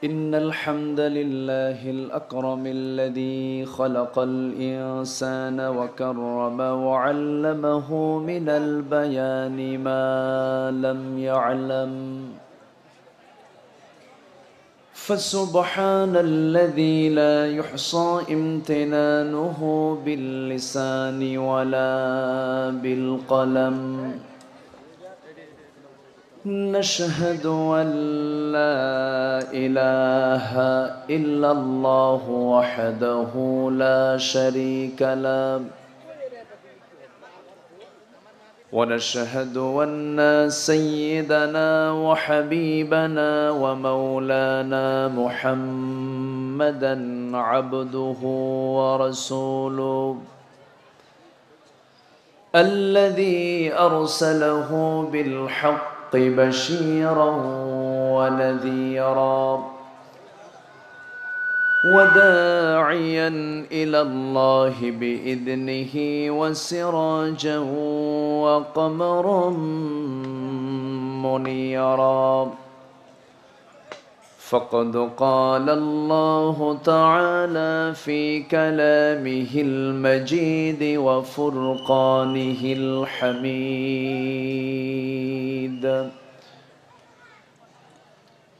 إن الحمد لله الأكرم الذي خلق الإنسان وكرم وعلمه من البيان ما لم يعلم. فسبحان الذي لا يحصى امتنانه باللسان ولا بالقلم. نشهد أن لا إله إلا الله وحده لا شريك له، ونشهد أن سيدنا وحبيبنا ومولانا محمدا عبده ورسوله الذي أرسله بالحق بشيرا ونذيرا وداعيا إلى الله بإذنه وسراجا وقمرا منيرا. فقد قال الله تعالى في كلامه المجيد وفرقانه الحميد: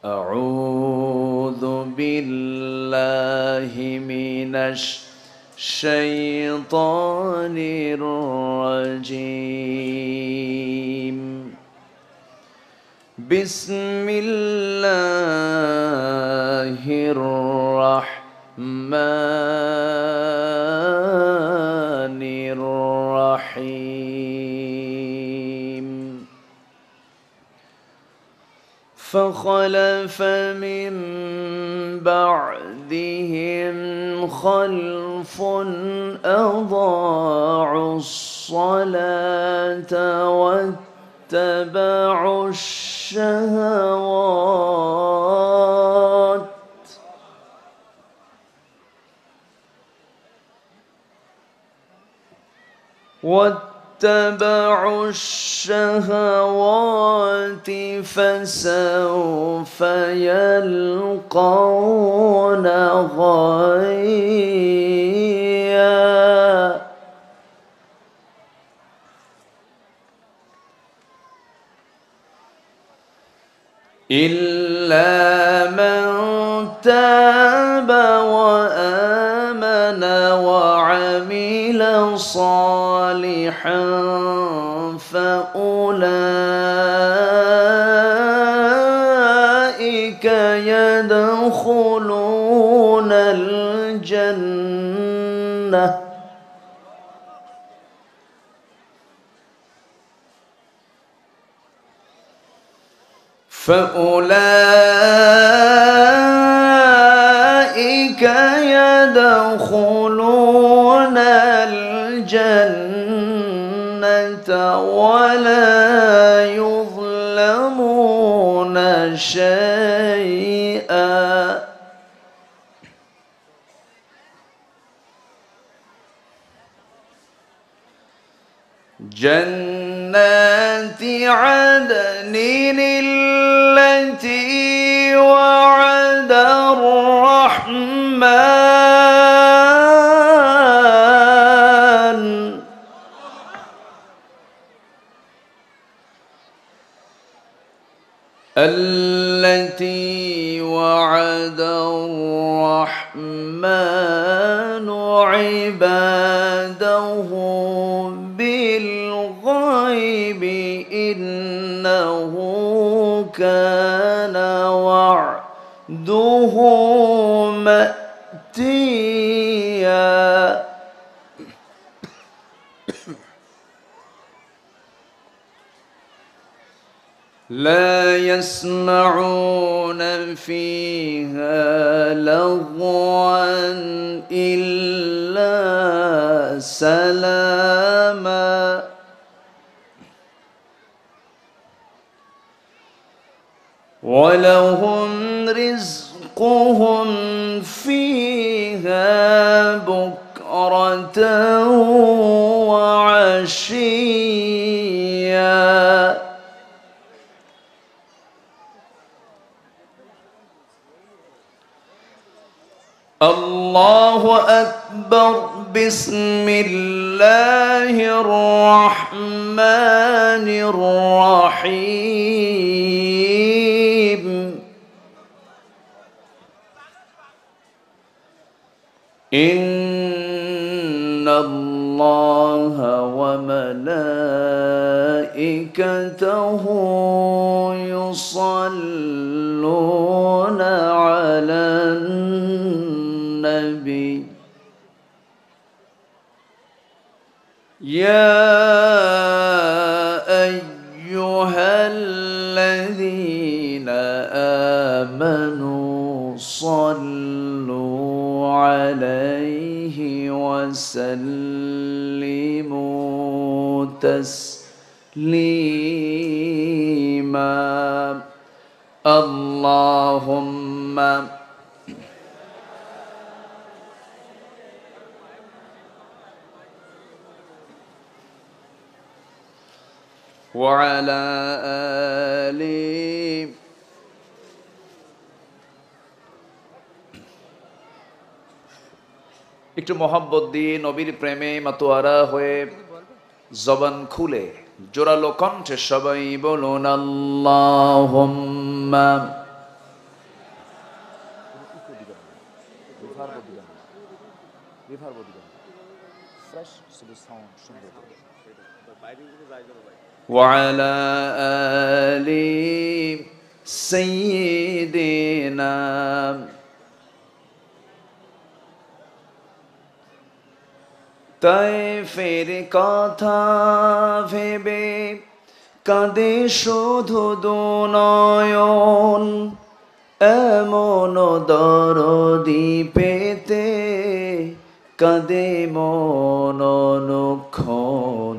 أعوذ بالله من الشيطان الرجيم. بسم الله الرحمن الرحيم. فخلف من بعدهم خلف أضاعوا الصلاة واتبعوا الشهوات فسوف يلقون غيا. إلا من تاب وآمن وعمل صالحا فأولئك يدخلون الجنة ولا يظلمون شيئا. جنات عدن التي وعد الرحمن عباده بالغيب إنه كان وعده مأتيا. لا يسمعون فيها لغوا إلا سلاما ولهم رزقهم فيها بكرة وعشيا. الله أكبر بسم الله الرحمن الرحيم إن الله وملائكته يصلون على النبي يا أيها الذين آمنوا صلوا عليه وسلموا تسليما اللهم وعلى آله একটু মহব্বত দিয়ে নবীর প্রেমে মাতোয়ারা হয়ে জবান খুলে জোরালো কণ্ঠে সবাই বলুন আল্লাহুম্মা وعلى آل سيدنا তায়েফের কথা ভেবে কাঁদে শুধু দুনয়ন এমন দরদি পেতে কাঁদে মন অনুক্ষণ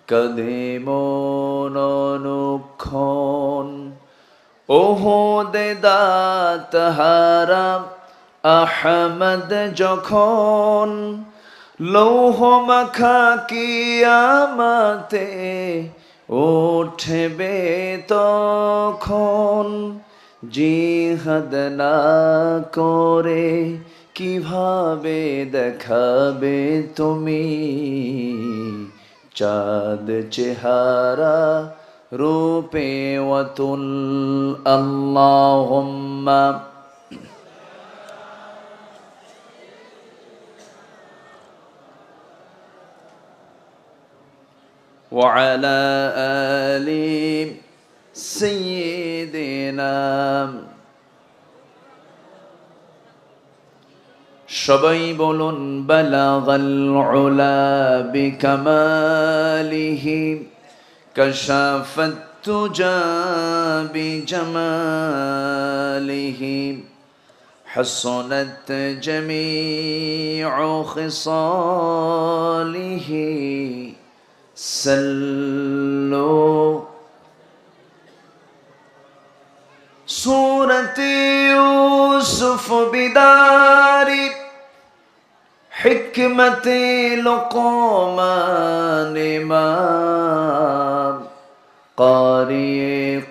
কাঁদে মন অনুক্ষণ ওহদে দাঁত হারা আহমদ যখন লৌহ মাখা কিয়ামতে উঠবে তখন জিহাদ না করে কিভাবে দেখাবে তুমি চাঁদ চেহারা রূপে ওয়াতুল আল্লাহুম্মা وعلى آل سيدنا সবাই বলুন বালাগাল উলা বিকামালিহি কাশাফাত তুজা বিজামালিহি حسنت جميع خصاله سلوا سورة يوسف بداري حكمة لقمان إمام قارئ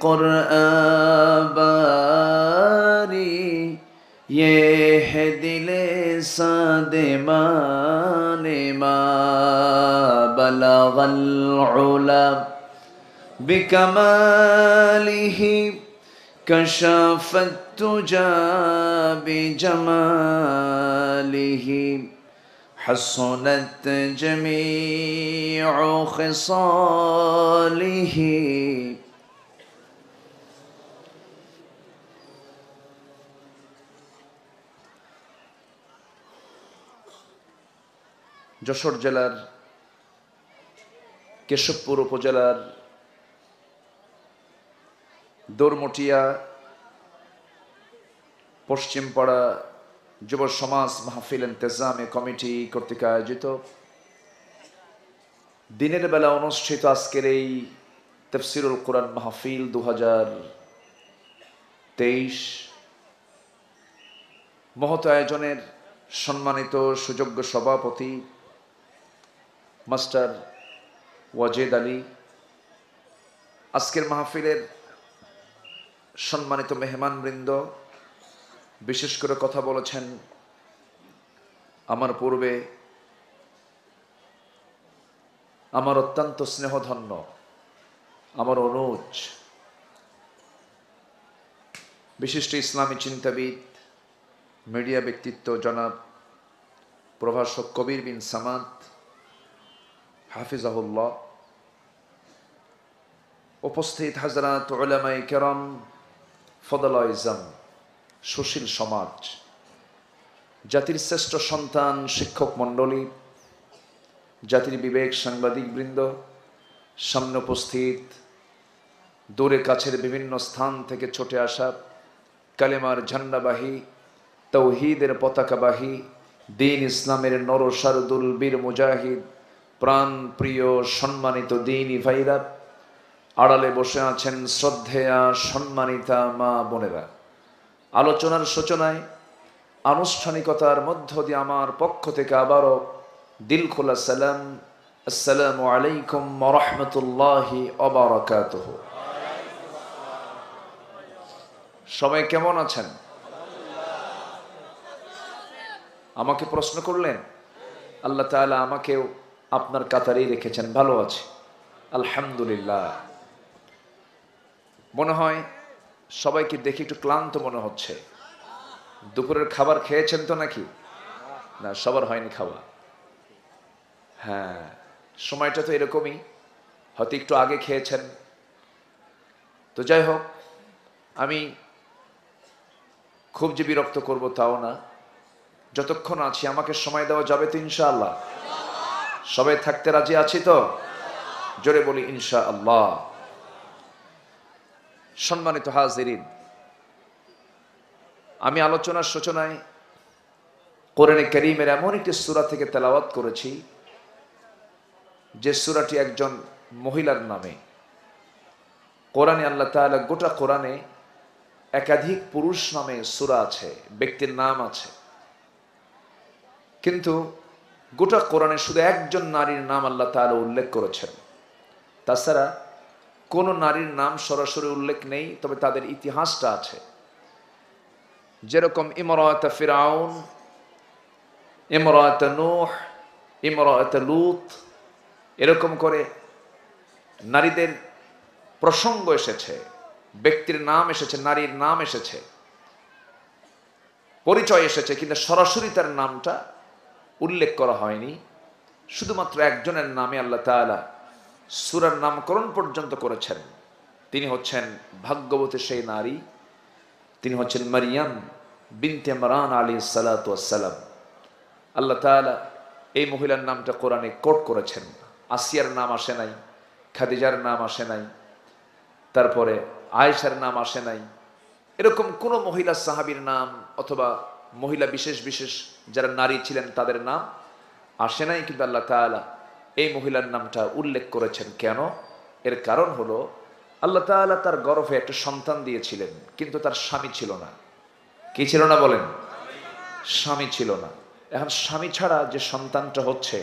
قرآن باري يهدي لسان مان ما بلغ العلا بكماله كشف التجى بجماله حسنت جميع خصاله যশোর জেলার কেশবপুর উপজেলার দোরমটিয়া পশ্চিমপাড়া যুব সমাজ মাহফিল ইন্তেজামে কমিটি কর্তৃক আয়োজিত দিনের বেলা অনুষ্ঠিত আজকের এই তাফসীরুল কোরআন মাহফিল 2023 মহৎ আয়োজনের সম্মানিত সুযোগ্য সভাপতি মাস্টার ওয়াজেদ আলী, আজকের মাহফিলের সম্মানিত মেহমানবৃন্দ, বিশেষ করে কথা বলেছেন আমার পূর্বে আমার অত্যন্ত স্নেহধন্য আমার অনুজ বিশিষ্ট ইসলামী চিন্তাবিদ মিডিয়া ব্যক্তিত্ব জনাব প্রভাষক কবির বিন সামাদ হাফিজাহুল্লাহ, উপস্থিত হাজরাত উলামায়ে কেরাম, ফদলায়ে ইজম, সুশীল সমাজ, জাতির শ্রেষ্ঠ সন্তান শিক্ষক মণ্ডলী, জাতির বিবেক সাংবাদিক বৃন্দ, সামনে উপস্থিত দূরে কাছের বিভিন্ন স্থান থেকে ছুটে আসা কালেমার ঝান্ডাবাহী, তৌহিদের পতাকাবাহী, দ্বীন ইসলামের নরসারদুল বীর মুজাহিদ, প্রাণ প্রিয় সম্মানিত দ্বীনি ভাইরা, আড়ালে বসে আছেন শ্রদ্ধেয়া সম্মানিতা মা বোনেরা, আলোচনার সূচনায় আনুষ্ঠানিকতার মধ্য দিয়ে আমার পক্ষ থেকে আবারও দিল খোলা সালাম, আসসালামু আলাইকুম ওয়া রাহমাতুল্লাহি ওয়া বারাকাতুহু। সবাই কেমন আছেন? আমাকে প্রশ্ন করলেন, আল্লাহ তাআলা আমাকেও আপনার কাতারেই রেখেছেন, ভালো আছি আলহামদুলিল্লাহ। মনে হয় সবাইকে দেখে একটু ক্লান্ত মনে হচ্ছে। দুপুরের খাবার খেয়েছেন তো নাকি? না, সবার হয়নি খাওয়া। হ্যাঁ, সময়টা তো এরকমই, হয়তো একটু আগে খেয়েছেন। তো যাই হোক, আমি খুব যে বিরক্ত করব তাও না, যতক্ষণ আছি আমাকে সময় দেওয়া যাবে তো ইনশাআল্লাহ? সবাই থাকতে রাজি আছি তো? জোরে বলি ইনশাআল্লাহ। সম্মানিত হাজিরিন, আমি আলোচনার সূচনায় কোরআনে কারীমের এমন একটি সূরা থেকে তেলাওয়াত করেছি যে সূরাটি একজন মহিলার নামে। কোরআনে আল্লাহ তাআলা গোটা কোরআনে একাধিক পুরুষ নামে সূরা আছে, ব্যক্তির নাম আছে, কিন্তু গোটা কোরআনে শুধু একজন নারীর নাম আল্লাহ তাআলা উল্লেখ করেছেন। তাছাড়া কোন নারীর নাম সরাসরি উল্লেখ নেই, তবে তাদের ইতিহাসটা আছে। যেরকম ইমরাত ফিরাউন, ইমরাত নূহ, ইমরাত লূত, এরকম করে নারীদের প্রসঙ্গ এসেছে, ব্যক্তির নাম এসেছে, নারীর নাম এসেছে, পরিচয় এসেছে, কিন্তু সরাসরি তার নামটা উল্লেখ করা হয়নি। শুধুমাত্র একজনের নামে আল্লাহ তাআলা সূরার নামকরণ পর্যন্ত করেছেন। তিনি হচ্ছেন ভাগ্যবতী সেই নারী, তিনি হচ্ছেন মারিয়াম বিনতে ইমরান আলাইহিস সালাতু ওয়াস সালাম। আল্লাহ তাআলা এই মহিলার নামটা কোরআনে কোট করেছেন। আসিয়ার নাম আসে নাই, খাদিজার নাম আসে নাই, তারপরে আয়েশার নাম আসে নাই, এরকম কোন মহিলা সাহাবীর নাম অথবা মহিলা বিশেষ বিশেষ যারা নারী ছিলেন তাদের নাম আসে নাই, কিন্তু আল্লাহ তাআলা এই মহিলার নামটা উল্লেখ করেছেন। কেন? এর কারণ হলো আল্লাহ তাআলা তার গর্ভে একটা সন্তান দিয়েছিলেন, কিন্তু তার স্বামী ছিল না। কি ছিল না বলেন? স্বামী ছিল না। এখন স্বামী ছাড়া যে সন্তানটা হচ্ছে,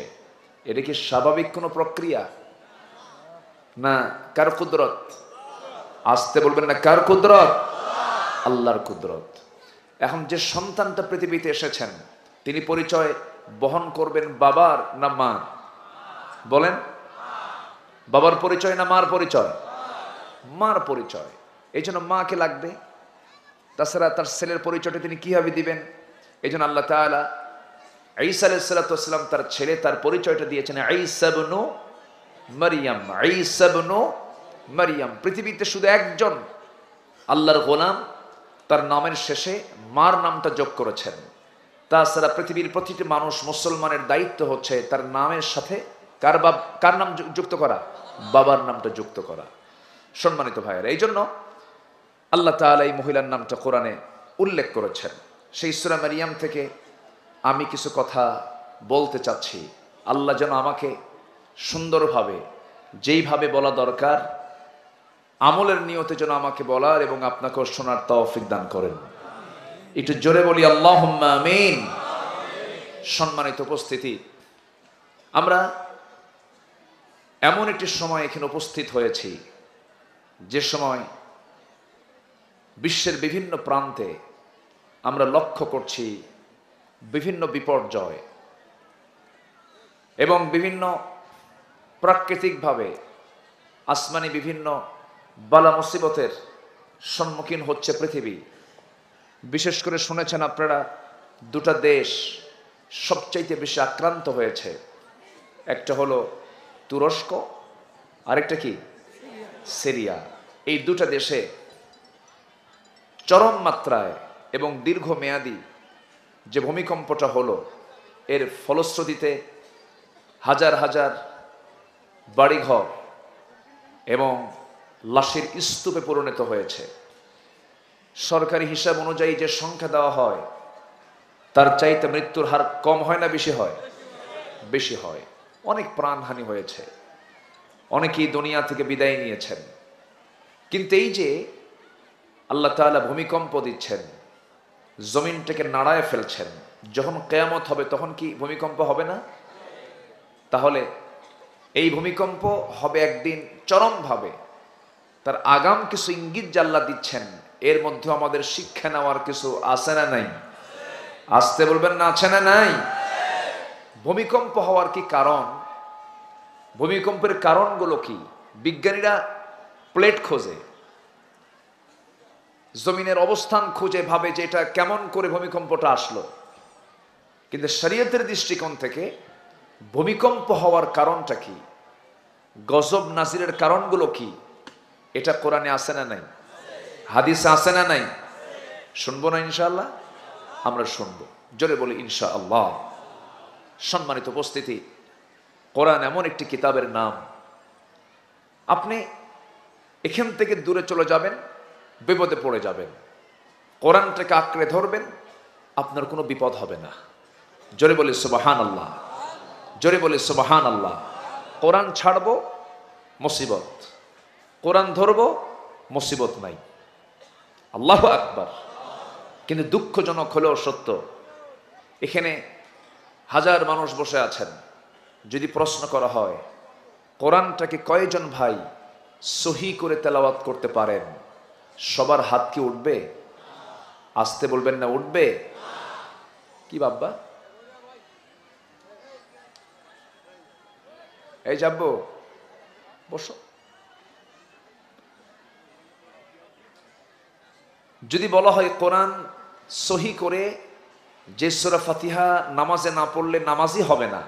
এটা কি স্বাভাবিক কোনো প্রক্রিয়া না কার কুদরত? আসতে বলবেন না, কার কুদরত? আল্লাহর কুদরত। এখন যে সন্তানটা পৃথিবীতে এসেছেন, তিনি পরিচয় বহন করবেন বাবার না মার? বলেন, বাবার পরিচয় না মার পরিচয়? মার পরিচয়। এই জন্য মাকে লাগবে, তাছাড়া তার ছেলের পরিচয়টা তিনি কিভাবে দিবেন? এই জন্য আল্লাহ তাআলা ঈসা আলাইহিস সালাতু ওয়াস সালাম তার ছেলে, তার পরিচয়টা দিয়েছেন ঈসা ইবনু মারইয়াম। ঈসা ইবনু মারইয়াম, পৃথিবীতে শুধু একজন আল্লাহর গোলাম তার নামের শেষে মার নামটা যোগ করেছেন। তাছাড়া পৃথিবীর প্রতিটি মানুষ, মুসলমানের দায়িত্ব হচ্ছে তার নামের সাথে কার নাম যুক্ত করা? বাবার নামটা যুক্ত করা। সম্মানিত ভাইয়েরা, এই জন্য আল্লাহ তাআলা এই মহিলার নামটা কোরআনে উল্লেখ করেছেন। সেই সূরা মারিয়াম থেকে আমি কিছু কথা বলতে চাচ্ছি। আল্লাহ যেন আমাকে সুন্দরভাবে, যেইভাবে বলা দরকার, আমলের নিয়তে যেন আমাকে বলার এবং আপনাকেও শোনার তৌফিক দান করেন। একটু জোরে বলি আল্লাহুম্মা আমিন। সম্মানিত উপস্থিতি, আমরা এমন একটি সময় এখানে উপস্থিত হয়েছি যে সময় বিশ্বের বিভিন্ন প্রান্তে আমরা লক্ষ্য করছি বিভিন্ন বিপর্যয়, এবং বিভিন্ন প্রাকৃতিকভাবে আসমানি বিভিন্ন বালা মুসিবতের সম্মুখীন হচ্ছে পৃথিবী। বিশেষ করে শুনেছেন আপনারা, দুটা দেশ সবচাইতে বেশি আক্রান্ত হয়েছে। একটা হলো তুরস্ক, আরেকটা কি সিরিয়া। এই দুটা দেশে চরম মাত্রায় এবং দীর্ঘমেয়াদী যে ভূমিকম্পটা হলো, এর ফলশ্রুতিতে হাজার হাজার বাড়িঘর এবং লাশের স্তূপে পরিণত হয়েছে। সরকারি হিসাব অনুযায়ী যে সংখ্যা দেওয়া হয়, তার চাইতে মৃত্যুর হার কম হয় না বেশি হয়? বেশি হয়। অনেক প্রাণহানি হয়েছে, অনেকেই দুনিয়া থেকে বিদায় নিয়েছেন। কিন্তু এই যে আল্লাহ তাআলা ভূমিকম্প দিচ্ছেন, জমিনটাকে নাড়ায় ফেলছেন, যখন কিয়ামত হবে তখন কি ভূমিকম্প হবে না? তাহলে এই ভূমিকম্প হবে একদিন চরমভাবে। তার আগাম কিছু ইঙ্গিত যে আল্লাহ দিচ্ছেন, এর মধ্যে আমাদের শিক্ষা নেওয়ার কিছু আছে না নাই? আসতে বলবেন না, আছে না নাই? ভূমিকম্প হওয়ার কি কারণ? ভূমিকম্পের কারণগুলো কি? বিজ্ঞানীরা প্লেট খোঁজে, জমিনের অবস্থান খুঁজে, ভাবে যে এটা কেমন করে ভূমিকম্পটা আসলো। কিন্তু শরীয়তের দৃষ্টিকোণ থেকে ভূমিকম্প হওয়ার কারণটা কি, গজব নাজিরের কারণগুলো কি, এটা কোরআনে আছে না নাই? হাদিসে আছে না নাই? শুনবো না ইনশাআল্লাহ? আমরা শুনবো, জোরে বলি ইনশাআল্লাহ। সম্মানিত উপস্থিতি, কোরআন এমন একটি কিতাবের নাম, আপনি এখান থেকে দূরে চলে যাবেন, বিপদে পড়ে যাবেন। কোরআনটাকে আঁকড়ে ধরবেন, আপনার কোনো বিপদ হবে না। জোরে বলি সুবহানাল্লাহ, জোরে বলি সুবহানাল্লাহ। কোরআন ছাড়বো মুসিবত, কোরআন ধরবো মুসিবত নাই। আল্লাহু আকবার। কিন্তু দুঃখজনক হলেও সত্য, এখানে হাজার মানুষ বসে আছেন। যদি প্রশ্ন করা হয় কোরআনটাকে কয়জন ভাই সহি করে তেলাওয়াত করতে পারেন, সবার হাত কি উঠবে? আসতে বলবেন না, উঠবে? কি বাব্বা? এই যাবো, বসো। যদি বলা হয় কোরআন সহি করে, যে সূরা ফাতিহা নামাজে না পড়লে নামাজই হবে না,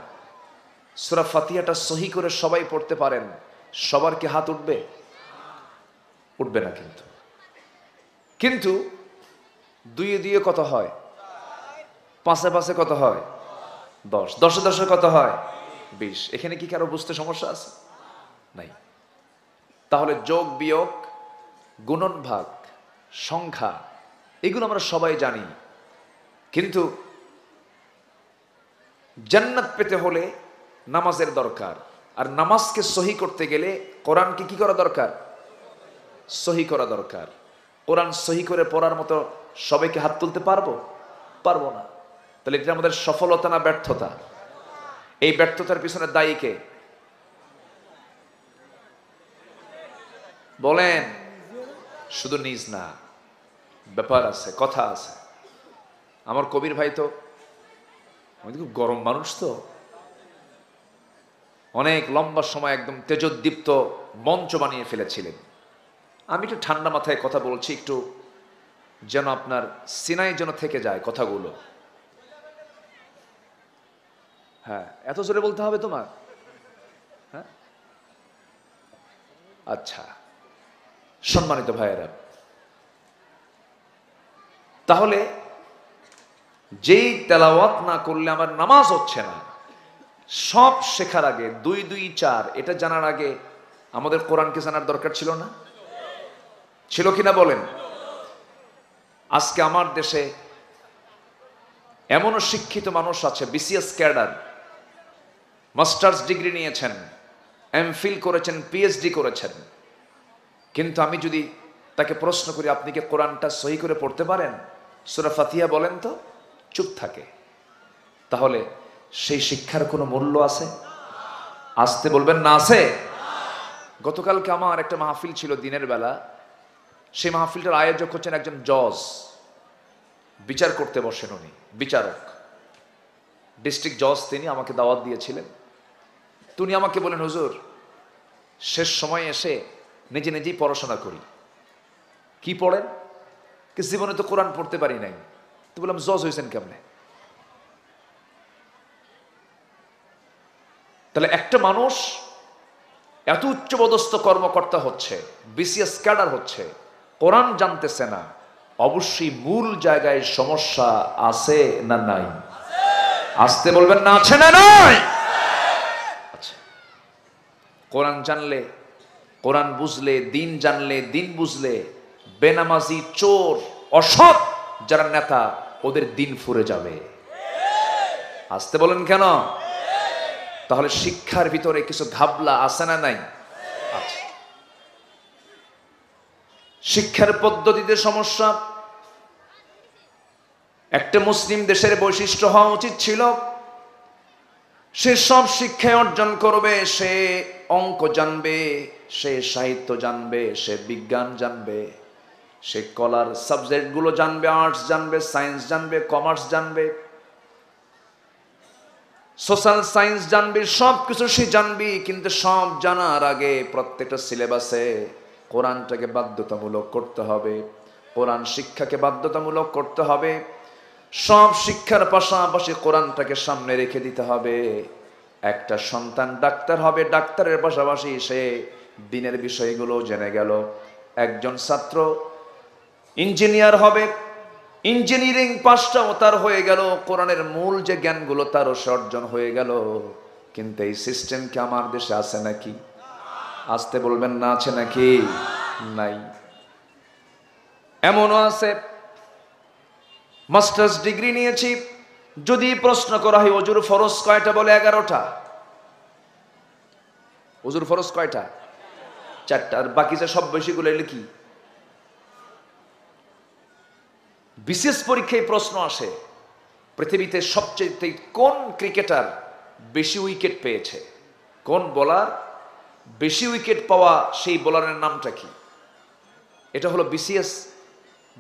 সূরা ফাতিহাটা সহি করে সবাই পড়তে পারেন, সবার কি হাত উঠবে? উঠবে না। কিন্তু দুইয়ে দুইয়ে কত হয়? পাঁচে পাঁচে কত হয়? 10, দশে দশে কত হয়? 20। এখানে কি কারো বুঝতে সমস্যা আছে? নাই। তাহলে যোগ বিয়োগ, গুণন ভাগ, সংখ্যা, এগুলো আমরা সবাই জানি। কিন্তু জান্নাত পেতে হলে নামাজের দরকার, আর নামাজকে সহি করতে গেলে কোরআনকে কি করা দরকার? সহি করা দরকার। কোরআন সহি করে পড়ার মতো সবাইকে হাত তুলতে পারবো? পারবো না। তাহলে এটা আমাদের সফলতা না ব্যর্থতা? এই ব্যর্থতার পিছনে দায়ী কে? বলেন। শুধু নিজ না, ব্যাপার আছে, কথা আছে। আমার কবির ভাই তো খুব গরম মানুষ, তো অনেক লম্বা সময় একদম তেজোদ্দীপ্ত মঞ্চ বানিয়ে ফেলেছিলেন। আমি একটু ঠান্ডা মাথায় কথা বলছি, একটু যেন আপনার সিনাই যেন থেকে যায় কথাগুলো। হ্যাঁ, এত জোরে বলতে হবে তোমার? হ্যাঁ, আচ্ছা। সম্মানিত ভাইয়েরা, তাহলে যেই তেলাওয়াত না করলে আমার নামাজ হচ্ছে না, সব শেখার আগে 2 2 4 এটা জানার আগে আমাদের কোরআনকে জানার দরকার ছিল না? ছিল কিনা বলেন? আজকে আমার দেশে এমনও শিক্ষিত মানুষ আছে, বিসিএস ক্যাডার, মাস্টার্স ডিগ্রি নিয়েছেন, এমফিল করেছেন, পিএইচডি করেছেন, কিন্তু আমি যদি তাকে প্রশ্ন করি আপনি কি কোরআনটা সহি করে পড়তে পারেন, সূরা ফাতিহা বলেন তো, চুপ থাকে। তাহলে সেই শিক্ষার কোনো মূল্য আছে? আসতে বলবেন না, আছে? গতকালকে আমার একটা মাহফিল ছিল দিনের বেলা। সেই মাহফিলটার আয়োজক হচ্ছেন একজন জজ, বিচার করতে বসেন উনি, বিচারক, ডিস্ট্রিক্ট জজ। তিনি আমাকে দাওয়াত দিয়েছিলেন। উনি আমাকে বলেন, হুজুর শেষ সময়ে এসে নিজে নিজেই পড়াশোনা করি। কি পড়েন? কি জীবনে তো কোরআন পড়তে পারি নাই। তো বললাম, জজ হয়েছেন কেমনে? তাহলে একটা মানুষ এত উচ্চপদস্থ কর্মকর্তা হচ্ছে, বিসিএস ক্যাডার হচ্ছে, কোরআন জানতেছে না, অবশ্যই মূল জায়গায় সমস্যা আছে না নাই? আসতে বলবেন না, আছে না নাই? আচ্ছা, কোরআন জানলে, কোরআন বুঝলে, দিন জানলে, দিন বুঝলে, বেনামাজি, চোর, অসৎ যারা নেতা, ওদের দিন ফুরে যাবে। আসতে বলেন কেন? তাহলে শিক্ষার ভিতরে কিছু ঘাবলা আছে না নাই? আছে। শিক্ষার পদ্ধতিতে সমস্যা। একটা মুসলিম দেশের বৈশিষ্ট্য হওয়া উচিত ছিল, সে সব শিক্ষায় অর্জন করবে, সে অঙ্ক জানবে, সে সাহিত্য জানবে, সে বিজ্ঞান জানবে, সে কলার সাবজেক্টগুলো জানবে, আর্টস জানবে, সায়েন্স জানবে, কমার্স জানবে, সোশ্যাল সায়েন্স জানবি, সব কিছু সে জানবি। কিন্তু সব জানার আগে প্রত্যেকটা সিলেবাসে কোরআনটাকে বাধ্যতামূলক করতে হবে, কোরআন শিক্ষাকে বাধ্যতামূলক করতে হবে। সব শিক্ষার পাশাপাশি কোরআনটাকে সামনে রেখে দিতে হবে। একটা সন্তান ডাক্তার হবে, ডাক্তারের পাশাপাশি সে দিনের বিষয়গুলো জেনে গেল। একজন ছাত্র ইঞ্জিনিয়ার হবে, ইঞ্জিনিয়ারিং পাসটাও তার হয়ে গেল, কোরআনের মূল যে জ্ঞানগুলো তারও সে অর্জন হয়ে গেল। কিন্তু এই সিস্টেম কি আমার দেশে আছে নাকি? আসতে বলবেন না, আছে নাকি? নাই। এমনও আছে, মাস্টার্স ডিগ্রি নিয়েছি, যদি প্রশ্ন করা হয় ওজুর ফরজ কয়টা, বলে 11টা। ওজুর ফরজ কয়টা? 4টা। আর বাকি যে সব বেশিগুলো এলে কি? বিশেষ পরীক্ষায় প্রশ্ন আসে, পৃথিবীতে সবচেয়ে কোন ক্রিকেটার বেশি উইকেট পেয়েছে, কোন বোলার বেশি উইকেট পাওয়া, সেই বোলারের নামটা কি? এটা হলো বিসিএস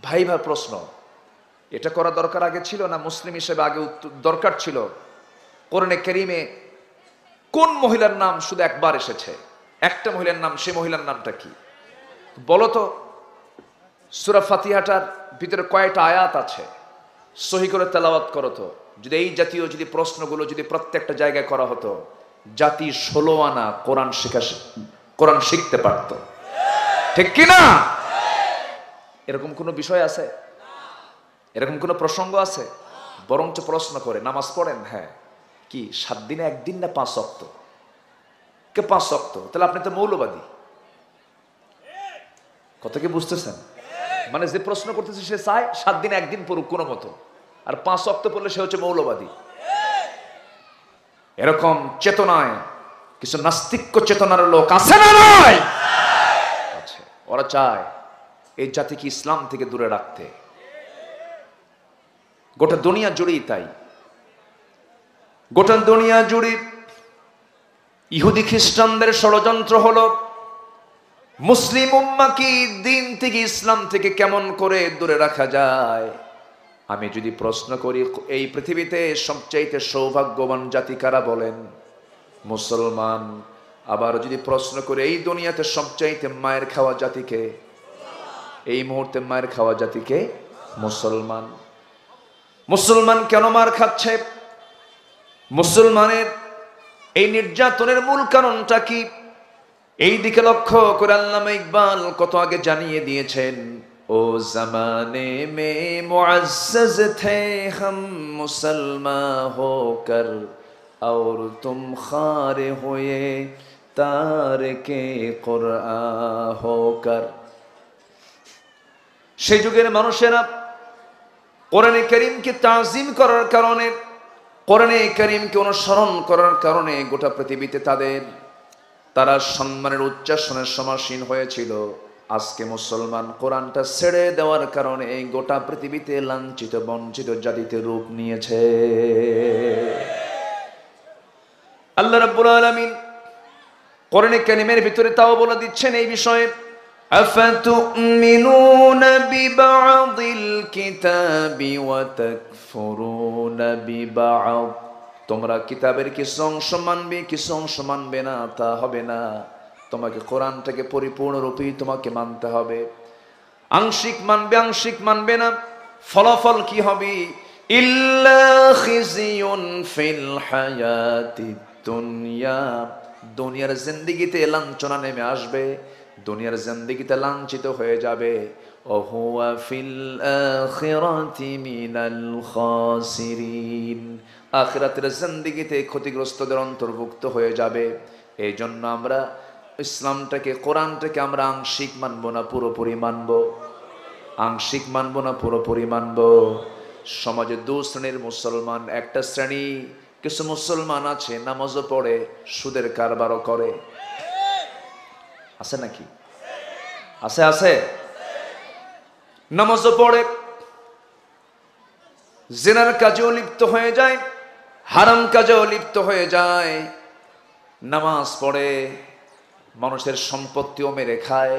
ভাইভা প্রশ্ন। এটা করা দরকার আগে ছিল না? মুসলিম হিসেবে আগে দরকার ছিল। কোরআনে কারীমে কোন মহিলার নাম শুধু একবার এসেছে, একটা মহিলার নাম, সে মহিলার নামটা কি বলো তো? সূরা ফাতিহাটার ভিতরে কয়টা আয়াত আছে? সহি করে তেলাওয়াত করো তো। যদি এই জাতীয় যদি প্রশ্নগুলো যদি প্রত্যেকটা জায়গায় করা হতো, জাতি 16 আনা কোরআন শিখতে পারত। ঠিক কি না? এরকম কোনো বিষয় আছে? এরকম কোনো প্রসঙ্গ আছে? বরঞ্চ প্রশ্ন করে, নামাজ পড়েন? হ্যাঁ। কি 7 দিনে 1 দিন না 5 ওয়াক্ত? কে 5 ওয়াক্ত? তাহলে আপনি তো মৌলবাদী। কথা কি বুঝতেছেন? মানে যে প্রশ্ন করতেছে সে চায় 7 দিনে 1 দিন পড়ুক কোনো মতো, আর 5 ওয়াক্ত পড়লে সে হচ্ছে মৌলবাদী। এরকম চেতনায় কিছু নাস্তিক্য চেতনার লোক আছে না নাই? আছে। ওরা চায় এই জাতিকে ইসলাম থেকে দূরে রাখতে। গোটা দুনিয়া জুড়েই তাই। গোটা দুনিয়া জুড়ে ইহুদি খ্রিস্টানদের ষড়যন্ত্র হলো মুসলিম উম্মাকে দিন থেকে, ইসলাম থেকে কেমন করে দূরে রাখা যায়। আমি যদি প্রশ্ন করি, এই পৃথিবীতে সবচাইতে সৌভাগ্যবান জাতি কারা বলেন? মুসলমান। আবার যদি প্রশ্ন করি, এই দুনিয়াতে সবচাইতে মায়ের খাওয়া জাতিকে, এই মুহূর্তে মায়ের খাওয়া জাতিকে? মুসলমান। মুসলমান কেন মার খাচ্ছে? মুসলমানের এই নির্যাতনের মূল কারণটা কি? এই দিকে লক্ষ্য করে আল্লামা ইকবাল কত আগে জানিয়ে দিয়েছেন, ও জামানে মে মুআজ্জাজ থে হাম মুসলমান হোকর और तुम खारे हुए तारके कुরআন होकर। সেই যুগের মানুষেরা কোরআনে কারীমকে তাজিম করার কারণে, কোরআনে কারীমকে অনুসরণ করার কারণে গোটা পৃথিবীতে তারা সম্মানের উচ্চাসনের সমাসীন হয়েছিল। আজকে মুসলমান কোরআনটা ছেড়ে দেওয়ার কারণে গোটা পৃথিবীতে লাঞ্ছিত বঞ্চিত জাতিতে রূপ নিয়েছে। আল্লাহ রাব্বুল আলামিন কোরআনে কারীমের ভিতরে তাও বলে দিচ্ছেন এই বিষয়ে, আফাতুমিনুনা বিবা'দিল কিতাবি ওয়া তাকফুরুনা বিবা'দ। তোমরা কিতাবের কিছু অংশ মানবে, কিছু অংশ মানবে না, তা হবে না। তোমাকে কোরআনটাকে পরিপূর্ণরূপেই তোমাকে মানতে হবে। আংশিক মানবে, আংশিক মানবে না, ফলাফল কি হবে? ইল্লা খিজিয়ুন ফিল হায়াতিদ দুনিয়া, দুনিয়ার জিন্দেগিতে লাঞ্ছনা নেমে আসবে, দুনিয়ার জিন্দেগিতে লাঞ্ছিত হয়ে যাবে। ও হুয়া ফিল আখিরাতি মিনাল খাসিরিন, আখিরাতের জিন্দেগিতে ক্ষতিগ্রস্তদের অন্তর্ভুক্ত হয়ে যাবে। এই জন্য আমরা ইসলামটাকে, কোরআনটাকে আমরা আংশিক মানবো না পুরোপুরি মানবো? আংশিক মানবো না পুরোপুরি মানবো? সমাজে দু শ্রেণীর মুসলমান। একটা শ্রেণী, কিছু মুসলমান আছে নামাজও পড়ে, সুদের কারবারও করে। আছে নাকি? আছে, আছে। নামাজও পড়ে, জিনার কাজেও লিপ্ত হয়ে যায়, হারাম কাজেও লিপ্ত হয়ে যায়। নামাজ পড়ে, মানুষের সম্পত্তিও মেরে খায়।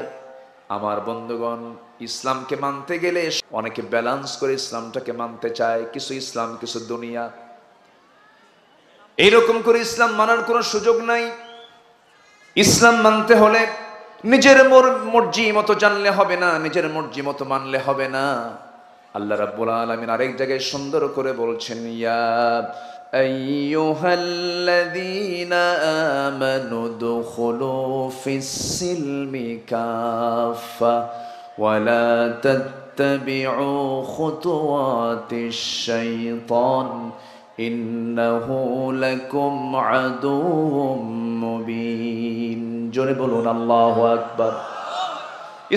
আমার বন্ধুগণ, ইসলামকে মানতে গেলে অনেকে ব্যালেন্স করে ইসলামটাকে মানতে চায়, কিছু ইসলাম কিছু দুনিয়া। এইরকম করে ইসলাম মানার কোনো সুযোগ নাই। ইসলাম মানতে হলে নিজের মর্জি মতো জানলে হবে না, নিজের মর্জি মতো মানলে হবে না। আল্লাহ রাব্বুল আলামিন আরেক জায়গায় সুন্দর করে বলছেন, ইয়া আইয়ুহাল্লাযীনা আমানু দুখুলু ফিস-সিলমি কাফা ওয়া লা তাত্তাবিউ খুতুওয়াতিশ শাইতান ইন্নাহু লাকুম আদুউম মুবিন। জোরে বলুন আল্লাহু আকবার।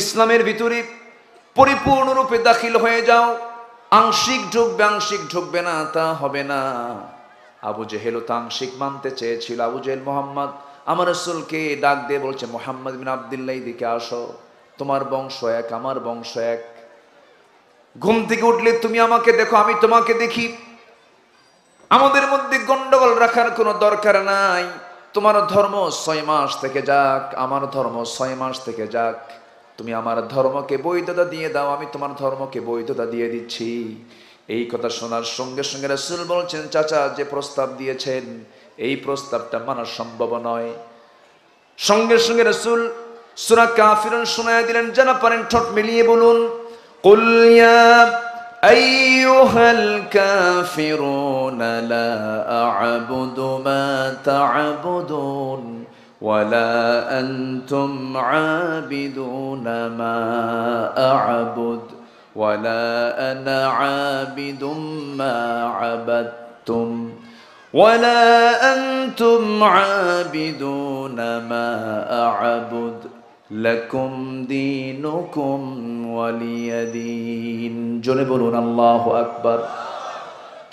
ইসলামের ভিতরে পরিপূর্ণরূপে দাখিল হয়ে যাও। আংশিক ঢুকবে, আংশিক ঢুকবে না, তা হবে না। আবু জেহেলও তা আংশিক মানতে চেয়েছিল। আবু জেহেল মোহাম্মদ আমার রাসূলকে ডাক দিয়ে বলছে, মুহাম্মদ বিন আব্দুল্লাহ দিকে আসো, তোমার বংশ এক, আমার বংশ এক। ঘুম থেকে উঠলে তুমি আমাকে দেখো, আমি তোমাকে দেখি। আমাদের মধ্যে গন্ডগোল রাখার কোনো দরকার নাই। তোমার ধর্ম 6 মাস থেকে যাক, আমার ধর্ম 6 মাস থেকে যাক। তুমি আমার ধর্মকে বৈধতা দিয়ে দাও, আমি তোমার ধর্মকে বৈধতা দিয়ে দিচ্ছি। এই কথা শোনার সঙ্গে সঙ্গে রাসূল বলছেন, চাচা যে প্রস্তাব দিয়েছেন এই প্রস্তাবটা মানা সম্ভব নয়। সঙ্গে সঙ্গে রাসূল সূরা কাফিরুন শোনায় দিলেন। যারা পারেন ঠোঁট মিলিয়ে বলুন, কুল ইয়া আইয়ুহাল কাফিরুনা লা আ'বুদু মা তা'বুদুন ওয়ালা আনতুম আবিদুনা মা আ'বুদ ওয়ালা আনা আবিদুম মা আবাদতুম ওয়ালা আনতুম আবিদুনা মা আ'বুদ লাকুম দীনুকুম ওয়ালিয়াদিন। জোরে বলুন আল্লাহু আকবার।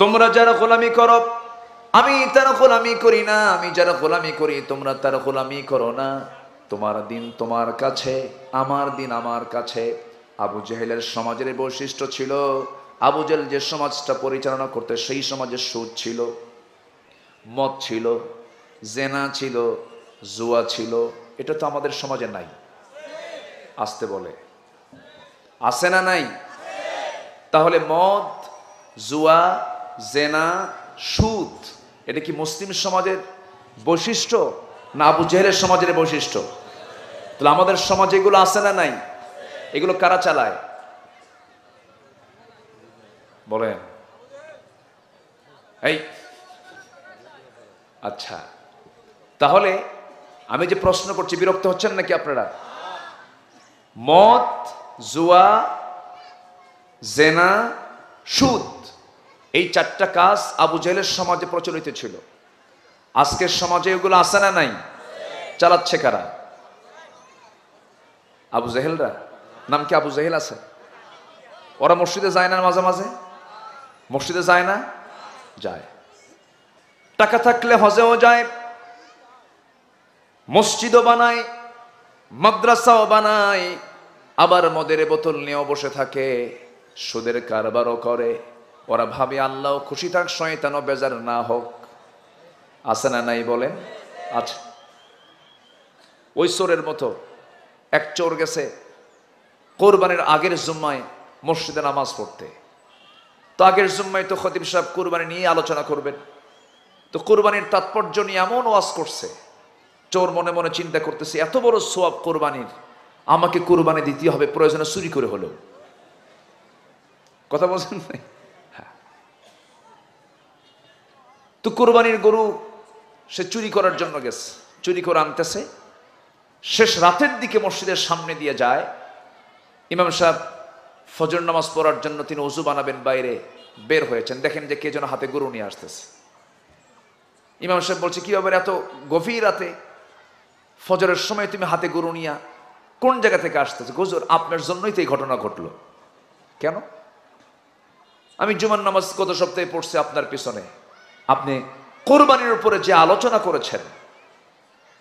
তোমরা যারা গোলামি করো আমি তার গোলামি করি না, আমি যারা গোলামি করি তোমরা তার গোলামি করো না। তোমার দিন তোমার কাছে, আমার দিন আমার কাছে। আবু জেহেলের সমাজের বৈশিষ্ট্য ছিল, আবু জেহেল যে সমাজটা পরিচালনা করতে, সেই সমাজে সুদ ছিল, মদ ছিল, জেনা ছিল, জুয়া ছিল। এটা তো আমাদের সমাজে নাই। আসতে বলে, আছে না নাই? তাহলে মদ, জুয়া, জেনা, সুদ, এটা কি মুসলিম সমাজের বৈশিষ্ট্য না আবু জেহেলের সমাজের বৈশিষ্ট্য? তাহলে আমাদের সমাজে এগুলো আছে না নাই? এগুলো কারা চালায় বলেন? এই আচ্ছা, তাহলে আমি যে প্রশ্ন করছি, বিরক্ত হচ্ছেন নাকি আপনারা? মদ, জুয়া, জেনা, সুদ, এই 4টা কাজ আবু জেহেলের সমাজে প্রচলিত ছিল। আজকের সমাজে এগুলো আছে না নাই? চালাচ্ছে কারা? আবু জেহেলরা। নাম কি আবু জেহেল আছে? ওরা মসজিদে যায় না? মাঝে মাঝে মসজিদে যায় না? যায়। টাকা থাকলে হজেও যায়, মসজিদও বানায়, মাদ্রাসাও বানায়, আবার মদের বোতল নিয়েও বসে থাকে, সুদের কারবারও করে। ওরা ভাবে আল্লাহ খুশি থাক, শয়তানও বেজার না হোক। আছে না নাই বলেন? আচ্ছা, ওই চোরের মতো এক চোর গেছে কোরবানির আগের জুম্মায় মসজিদে নামাজ পড়তে। তো আগের জুম্মায় তো খতিব সাহেব কোরবানি নিয়ে আলোচনা করবেন। তো কোরবানির তাৎপর্য নিয়ে এমন ওয়াজ করছে, চোর মনে মনে চিন্তা করতেছে এত বড় সোয়াব কোরবানির, আমাকে কোরবানি দিতে হবে, প্রয়োজনে চুরি করে হলেও। কথা বলছেন নাই? হ্যাঁ। তো কোরবানির গরু সে চুরি করার জন্য গেছে, চুরি করে আনতেছে। শেষ রাতের দিকে মসজিদের সামনে দিয়ে যায়। ইমাম সাহেব ফজর নামাজ পড়ার জন্য তিনি ওযু বানাবেন, বাইরে বের হয়েছেন, দেখেন যে কে যেন হাতে গরু নিয়ে আসতেছে। ইমাম সাহেব বলছে, কি ব্যাপার, এত গভীর রাতে ফজরের সময় তুমি হাতে গরু নিয়া কোন জায়গা থেকে আসতেছে? হুজুর, আপনার জন্যই তো এই ঘটনা ঘটলো। কেন? আমি জুমার নামাজ গত সপ্তাহে পড়ছি আপনার পিছনে, আপনি কোরবানির উপরে যে আলোচনা করেছেন,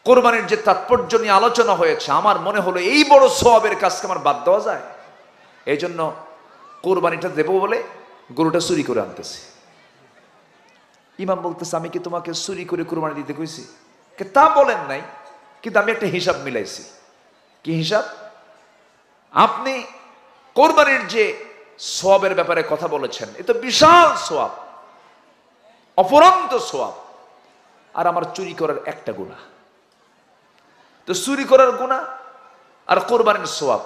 কোরবানির যে তাৎপর্য নিয়ে আলোচনা হয়েছে, আমার মনে হলো এই বড় সওয়াবের কাজকে আমার বাদ দেওয়া যায়, এই জন্য কোরবানিটা দেবো বলে গরুটা চুরি করে আনতেছি। ইমাম বলতেছে, আমি কি তোমাকে চুরি করে কোরবানি দিতে কইছি? তা বলেন নাই, কিন্তু আমি একটা হিসাব মিলাইছি। কি হিসাব? আপনি কোরবানির যে সওয়াবের ব্যাপারে কথা বলেছেন, এ তো বিশাল সওয়াব, অপরন্ত সওয়াব, আর আমার চুরি করার একটা গুনাহ। তো চুরি করার গুনাহ আর কোরবানির সওয়াব,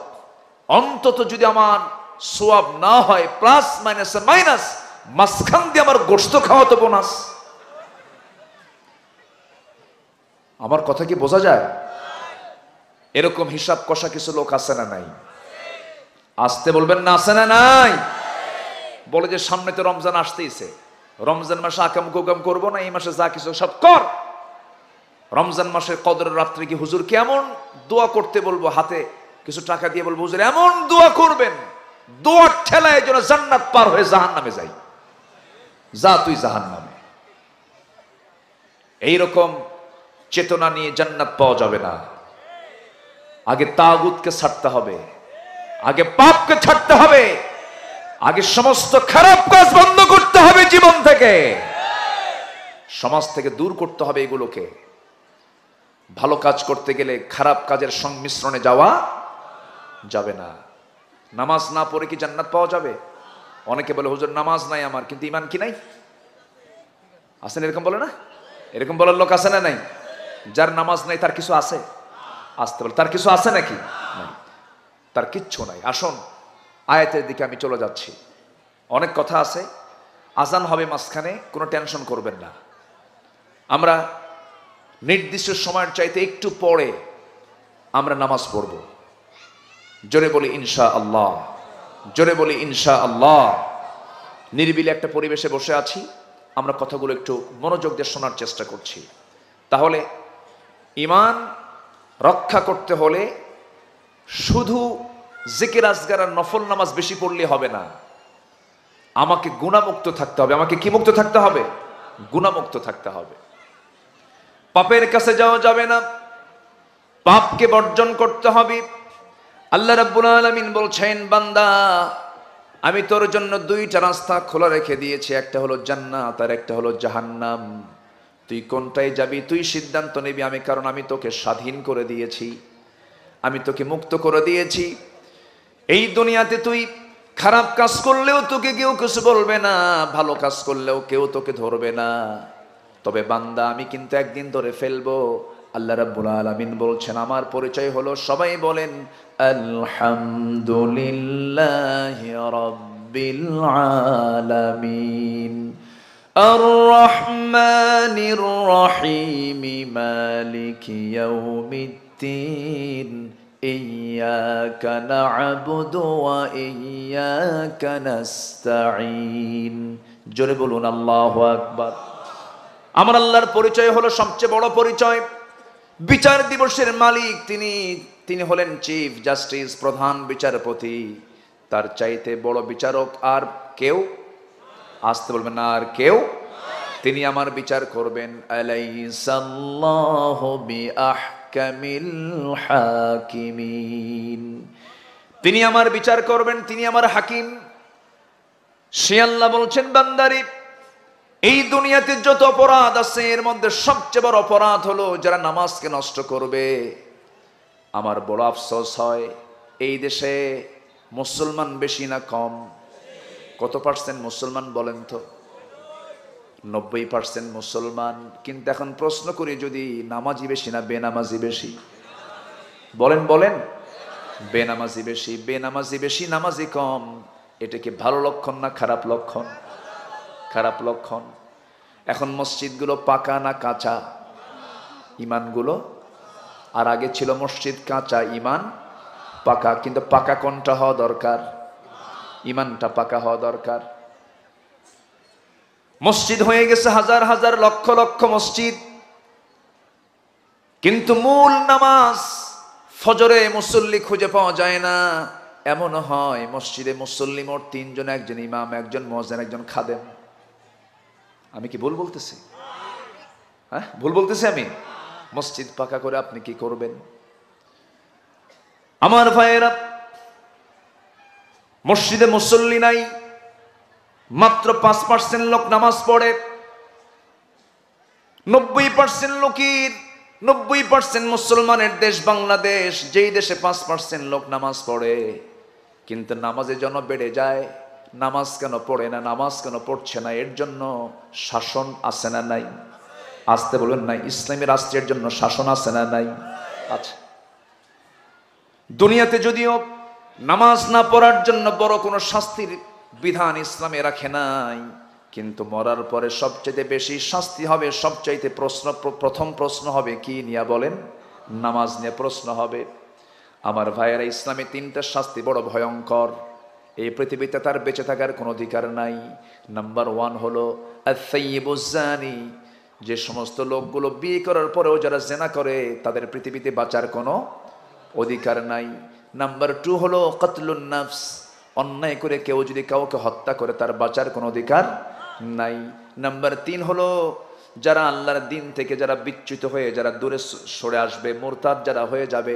অন্তত যদি আমার সওয়াব না হয়, প্লাস মাইনাস মাইনাস, মাঝখান দিয়ে আমার গোশত খাওয়া তো বোনাস। আমার কথা কি বোঝা যায়? এরকম হিসাব কষা কিছু লোক আছে না নাই? আসতে বলবেন না, আছে না নাই? বলে যে সামনে তো রমজান আসতেইছে, রমজান মাসে আকাম কুকাম করবো না, এই মাসে যা কিছু সব কর। রমজান মাসের কদরের রাত্রে কি হুজুর কেমন দোয়া করতে বলবো, হাতে কিছু টাকা দিয়ে বলবো, হুজুর এমন দোয়া করবেন, দোয়ার ঠেলায় যেন জান্নাত পার হয়ে জাহান্নামে যাই, যা তুই জাহান্নামে। এইরকম চেতনা নিয়ে জান্নাত পাওয়া যাবে না। আগে তাগুতকে ছাড়তে হবে, আগে পাপকে ছাড়তে হবে, আগে সমস্ত খারাপ কাজ বন্ধ করতে হবে জীবন থেকে, সমাজ থেকে দূর করতে হবে এগুলোকে। ভালো কাজ করতে গেলে খারাপ কাজের সংমিশ্রণে যাওয়া যাবে না। নামাজ না পড়ে কি জান্নাত পাওয়া যাবে? অনেকে বলে, হুজুর নামাজ নাই আমার, কিন্তু ঈমান কি নাই? আছেন এরকম বলে না? এরকম বলার লোক আছে না নাই? যার নামাজ নাই তার কিছু আছে? আসতে বলে, তার কিছু আছে নাকি? তার কিচ্ছু নাই। আসুন আয়াতের দিকে আমি চলে যাচ্ছি। অনেক কথা আছে, আজান হবে মাঝখানে, কোনো টেনশন করবেন না। আমরা নির্দিষ্ট সময়ের চাইতে একটু পরে আমরা নামাজ পড়ব। জোরে বলি ইনশা আল্লাহ, জোরে বলি ইনশা আল্লাহ। নিরিবিলি একটা পরিবেশে বসে আছি, আমরা কথাগুলো একটু মনোযোগ দিয়ে শোনার চেষ্টা করছি। তাহলে ঈমান রক্ষা করতে হলে শুধু জিকির আজগার আর নফল নামাজ বেশি পড়লে হবে না, আমাকে গুনাহমুক্ত থাকতে হবে। আমাকে কি মুক্ত থাকতে হবে? গুনাহমুক্ত থাকতে হবে। পাপের কাছে যাওয়া যাবে না, পাপকে বর্জন করতে হবে। আল্লাহ রাব্বুল আলামিন বলছেন, বান্দা আমি তোর জন্য দুইটা রাস্তা খোলা রেখে দিয়েছি, একটা হলো জান্নাত আর একটা হলো জাহান্নাম। তুই কোনটায় যাবি তুই সিদ্ধান্ত নিবি। আমি কারণ আমি তোকে স্বাধীন করে দিয়েছি, আমি তোকে মুক্ত করে দিয়েছি। এই দুনিয়াতে তুই খারাপ কাজ করলেও তোকে কেউ কিছু বলবে না, ভালো কাজ করলেও কেউ তোকে ধরবে না। তবে বান্দা আমি কিন্তু একদিন ধরে ফেলবো। আল্লাহ রাব্বুল আলামিন বলছেন, আমার পরিচয় হলো, সবাই বলেন আলহামদুলিল্লাহি রাব্বিল আলামিন আর রহমানির রহিম মালিকি ইয়াউমিদ্দিন ইয়্যাকা না'বুদু ওয়া ইয়্যাকা নাস্তাঈন। জোরে বলুন আল্লাহু আকবার। আমার আল্লাহর পরিচয় হলো সবচেয়ে বড় পরিচয়। বিচার দিবসের মালিক তিনি হলেন চিফ জাস্টিস, প্রধান বিচারপতি। তার চাইতে বড় বিচারক আর কেউ, আসতে বলবেন না, আর কেউ। তিনি আমার বিচার করবেন। আলাইসাল্লাহু বিআহকামিল হাকিমিন। তিনি আমার বিচার করবেন, তিনি আমার হাকিম। সে আল্লাহ বলছেন, বান্দারে এই দুনিয়াতে যত অপরাধ আছে এর মধ্যে সবচেয়ে বড় অপরাধ হলো যারা নামাজকে নষ্ট করবে। আমার বড় আফসোস হয়, এই দেশে মুসলমান বেশি না কম? কত পার্সেন্ট মুসলমান বলেন তো? 90% মুসলমান। কিন্তু এখন প্রশ্ন করি, যদি নামাজি বেশি না বেনামাজি বেশি? বলেন বলেন। বেনামাজি বেশি। বেনামাজি বেশি, নামাজি কম। এটা কি ভালো লক্ষণ না খারাপ লক্ষণ? খারাপ লক্ষণ। এখন মসজিদগুলো পাকা না কাঁচা? ইমানগুলো। আর আগে ছিল মসজিদ কাঁচা, ইমান পাকা। কিন্তু পাকা কোনটা হওয়া দরকার? ইমানটা পাকা হওয়া দরকার। মসজিদ হয়ে গেছে হাজার হাজার লক্ষ লক্ষ মসজিদ, কিন্তু মূল নামাজ ফজরে মুসল্লি খুঁজে পাওয়া যায় না। এমনও হয় মসজিদে মুসল্লি মোট 3 জন, একজন ইমাম, একজন মুয়াজ্জিন, একজন খাদেম। আমি কি ভুল বলতেছি? হ্যাঁ, ভুল বলতেছি আমি? মসজিদ পাকা করে আপনি কি করবেন? আমার ভাইয়েরা, মসজিদে মুসল্লি নাই, মাত্র 5% লোক নামাজ পড়ে। 90% লোকের, 90% মুসলমানের দেশ বাংলাদেশ। যেই দেশে 5% লোক নামাজ পড়ে, কিন্তু নামাজের জন্য বেড়ে যায়। নামাজ কেন পড়ে না, নামাজ কেন পড়ছে না? এর জন্য শাসন আছে না নাই? আসতে বলবেন না। ইসলামী রাষ্ট্রের জন্য শাসন আছে না নাই? আচ্ছা। দুনিয়াতে যদিও নামাজ না পড়ার জন্য বড় কোনো শাস্তির বিধান ইসলামে রাখে নাই, কিন্তু মরার পরে সবচেয়ে বেশি শাস্তি হবে, সবচাইতে প্রথম প্রশ্ন হবে কি নিয়ে বলেন? নামাজ নিয়ে প্রশ্ন হবে। আমার ভাইয়েরা, ইসলামে 3টা শাস্তি বড় ভয়ঙ্কর। এই পৃথিবীতে তার বেঁচে থাকার কোনো অধিকার নাই। নাম্বার 1 হলো আস-সাইয়্যিবুজ জানি। যে সমস্ত লোকগুলো বিয়ে করার পরেও যারা জেনা করে, তাদের পৃথিবীতে বাঁচার কোনো অধিকার নাই। নাম্বার 2 হলো কতলুন নাফস। অন্যায় করে কেউ যদি কাউকে হত্যা করে, তার বাঁচার কোনো অধিকার নাই। নাম্বার 3 হলো যারা আল্লাহর দিন থেকে যারা বিচ্যুত হয়ে যারা দূরে সরে আসবে, মুরতাদ যারা হয়ে যাবে,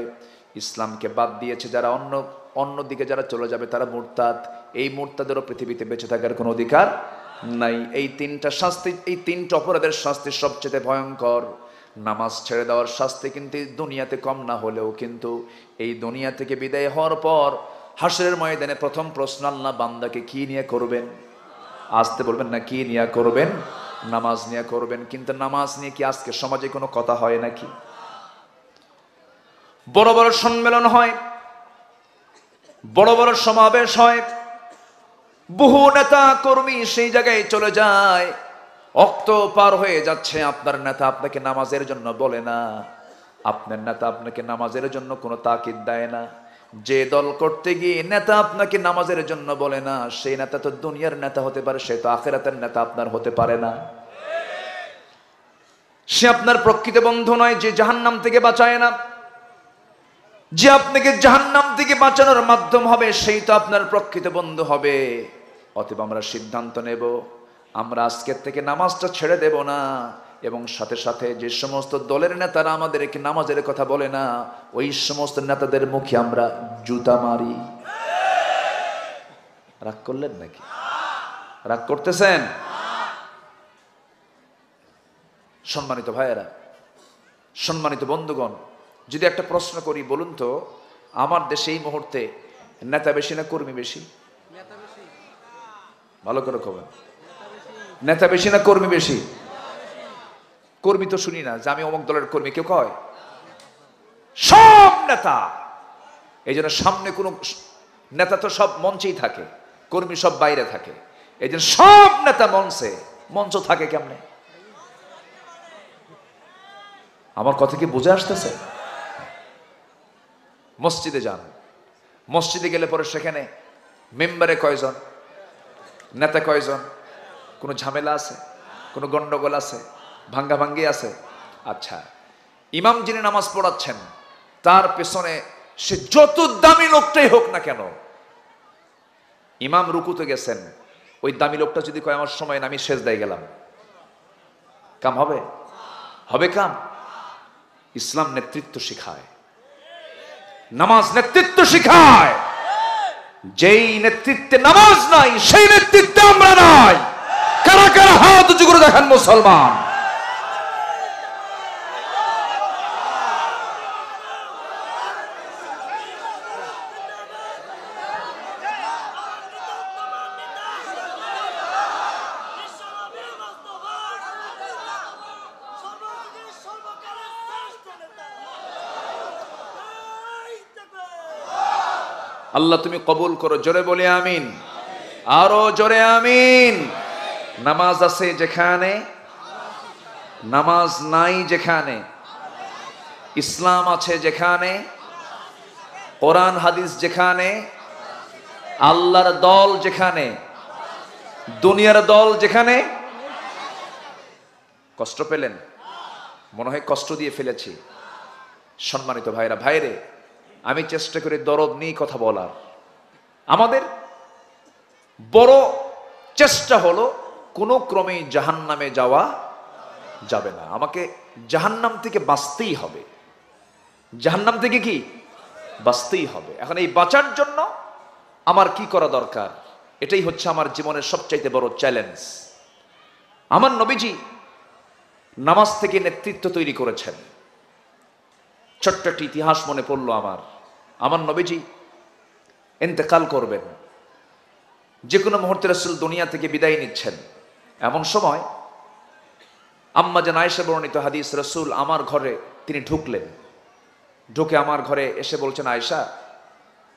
ইসলামকে বাদ দিয়েছে যারা, অন্যদিকে যারা চলে যাবে, তারা মুরতাদ। এই মুরতাদেরও পৃথিবীতে বেঁচে থাকার কোনো অধিকার নাই। এই 3টা শাস্তি, এই 3টা অপরাধের শাস্তি সবচেয়ে ভয়ঙ্কর। নামাজ ছেড়ে দেওয়ার শাস্তি কিন্তু দুনিয়াতে কম না হলেও, কিন্তু এই দুনিয়া থেকে বিদায় হওয়ার পর হাসরের ময়দানে প্রথম প্রশ্ন আল্লাহ বান্দাকে কি নিয়ে করবেন? আসতে বলবেন না, কি নিয়ে করবেন? নামাজ নিয়ে করবেন। কিন্তু নামাজ নিয়ে কি আজকে সমাজে কোনো কথা হয় নাকি? বড় বড় সম্মেলন হয়, বড় বড় সমাবেশ হয়, বহু নেতা কর্মী সেই জায়গায় চলে যায়। অক্ত পার হয়ে যাচ্ছে, আপনার নেতা আপনাকে নামাজের জন্য বলে না, আপনার নেতা আপনাকে নামাজের জন্য কোনো তাকিদ দেয় না। যে দল করতে গিয়ে নেতা আপনাকে নামাজের জন্য বলে না, সেই নেতা তো দুনিয়ার নেতা হতে পারে, সে তো আখিরাতের নেতা আপনার হতে পারে না। সে আপনার প্রকৃত বন্ধু নয়। যে জাহান্নাম থেকে বাঁচায় না, যে আপনাকে জাহান্নাম থেকে বাঁচানোর মাধ্যম হবে, সেই তো আপনার প্রকৃত বন্ধু হবে। অতএব আমরা সিদ্ধান্ত নেব, আমরা আজকের থেকে নামাজটা ছেড়ে দেব না। এবং সাথে সাথে যে সমস্ত দলের নেতারা আমাদেরকে নামাজের কথা বলে না, ওই সমস্ত নেতাদের মুখে আমরা জুতা মারি। রাগ করলেন নাকি? রাগ করতেছেন? সম্মানিত ভাইয়েরা, সম্মানিত বন্ধুগণ, যদি একটা প্রশ্ন করি, বলুন তো, আমার দেশে এই মুহূর্তে নেতা বেশি না কর্মী বেশি? ভালো করে কবেন। নেতা বেশি না কর্মী বেশি? কর্মী তো শুনি না যে আমি অমুক দলের কর্মী, কেউ কয়? সব নেতা। এই জন্য সামনে কোনো নেতা তো সব মঞ্চেই থাকে, কর্মী সব বাইরে থাকে। এই জন্য সব নেতা মঞ্চে। মঞ্চ থাকে কেমনে? আমার কথা কি বুঝে আসতেছে? মসজিদে যান, মসজিদে গেলে পরে সেখানে মেম্বারে কয়জন, নেতা কয়জন? কোনো ঝামেলা আছে? কোনো গন্ডগোল আছে? ভাঙ্গাভাঙ্গি আছে? আচ্ছা, ইমাম যিনি নামাজ পড়াচ্ছেন, তার পেছনে সে যত দামি লোকটাই হোক না কেন, ইমাম রুকুতে গেছেন, ওই দামি লোকটা যদি কয় আমার সময় না, আমি সেজদায় গেলাম, কাম হবে? হবে কাম? ইসলাম নেতৃত্ব শিখায়, নামাজ নেতৃত্ব শিখায়। যেই নেতৃত্বে নামাজ নাই, সেই নেতৃত্বে আমরা নাই। কারা কারা হাত উঁচু করে দেখান মুসলমান? আল্লাহ তুমি কবুল করো, জোরে বলি আমিন, আরো জোরে আমিন। নামাজ আছে যেখানে, নামাজ নাই যেখানে, ইসলাম আছে যেখানে, কোরআন হাদিস যেখানে, আল্লাহর দল যেখানে, দুনিয়ার দল যেখানে। কষ্ট পেলেন? মনে হয় কষ্ট দিয়ে ফেলেছি। সম্মানিত ভাইরা, ভাইরে, আমি চেষ্টা করি দরদ নিয়ে কথা বলার। আমাদের বড় চেষ্টা হলো কোনো ক্রমেই জাহান্নামে যাওয়া যাবে না। আমাকে জাহান্নাম থেকে বাঁচতেই হবে, জাহান্নাম থেকে কি বাঁচতেই হবে। এখন এই বাঁচার জন্য আমার কি করা দরকার, এটাই হচ্ছে আমার জীবনের সবচাইতে বড় চ্যালেঞ্জ। আমার নবীজি নামাজ থেকে নেতৃত্ব তৈরি করেছেন। ছোট্ট একটি ইতিহাস মনে পড়লো আমার নবীজি ইন্তেকাল করবেন, যে কোনো মুহূর্তে রাসূল দুনিয়া থেকে বিদায় নিচ্ছেন। এমন সময় আম্মা জান আয়েশা বর্ণিত হাদিস, রাসূল আমার ঘরে তিনি ঢুকলেন, ঢুকে আমার ঘরে এসে বলছেন, আয়েশা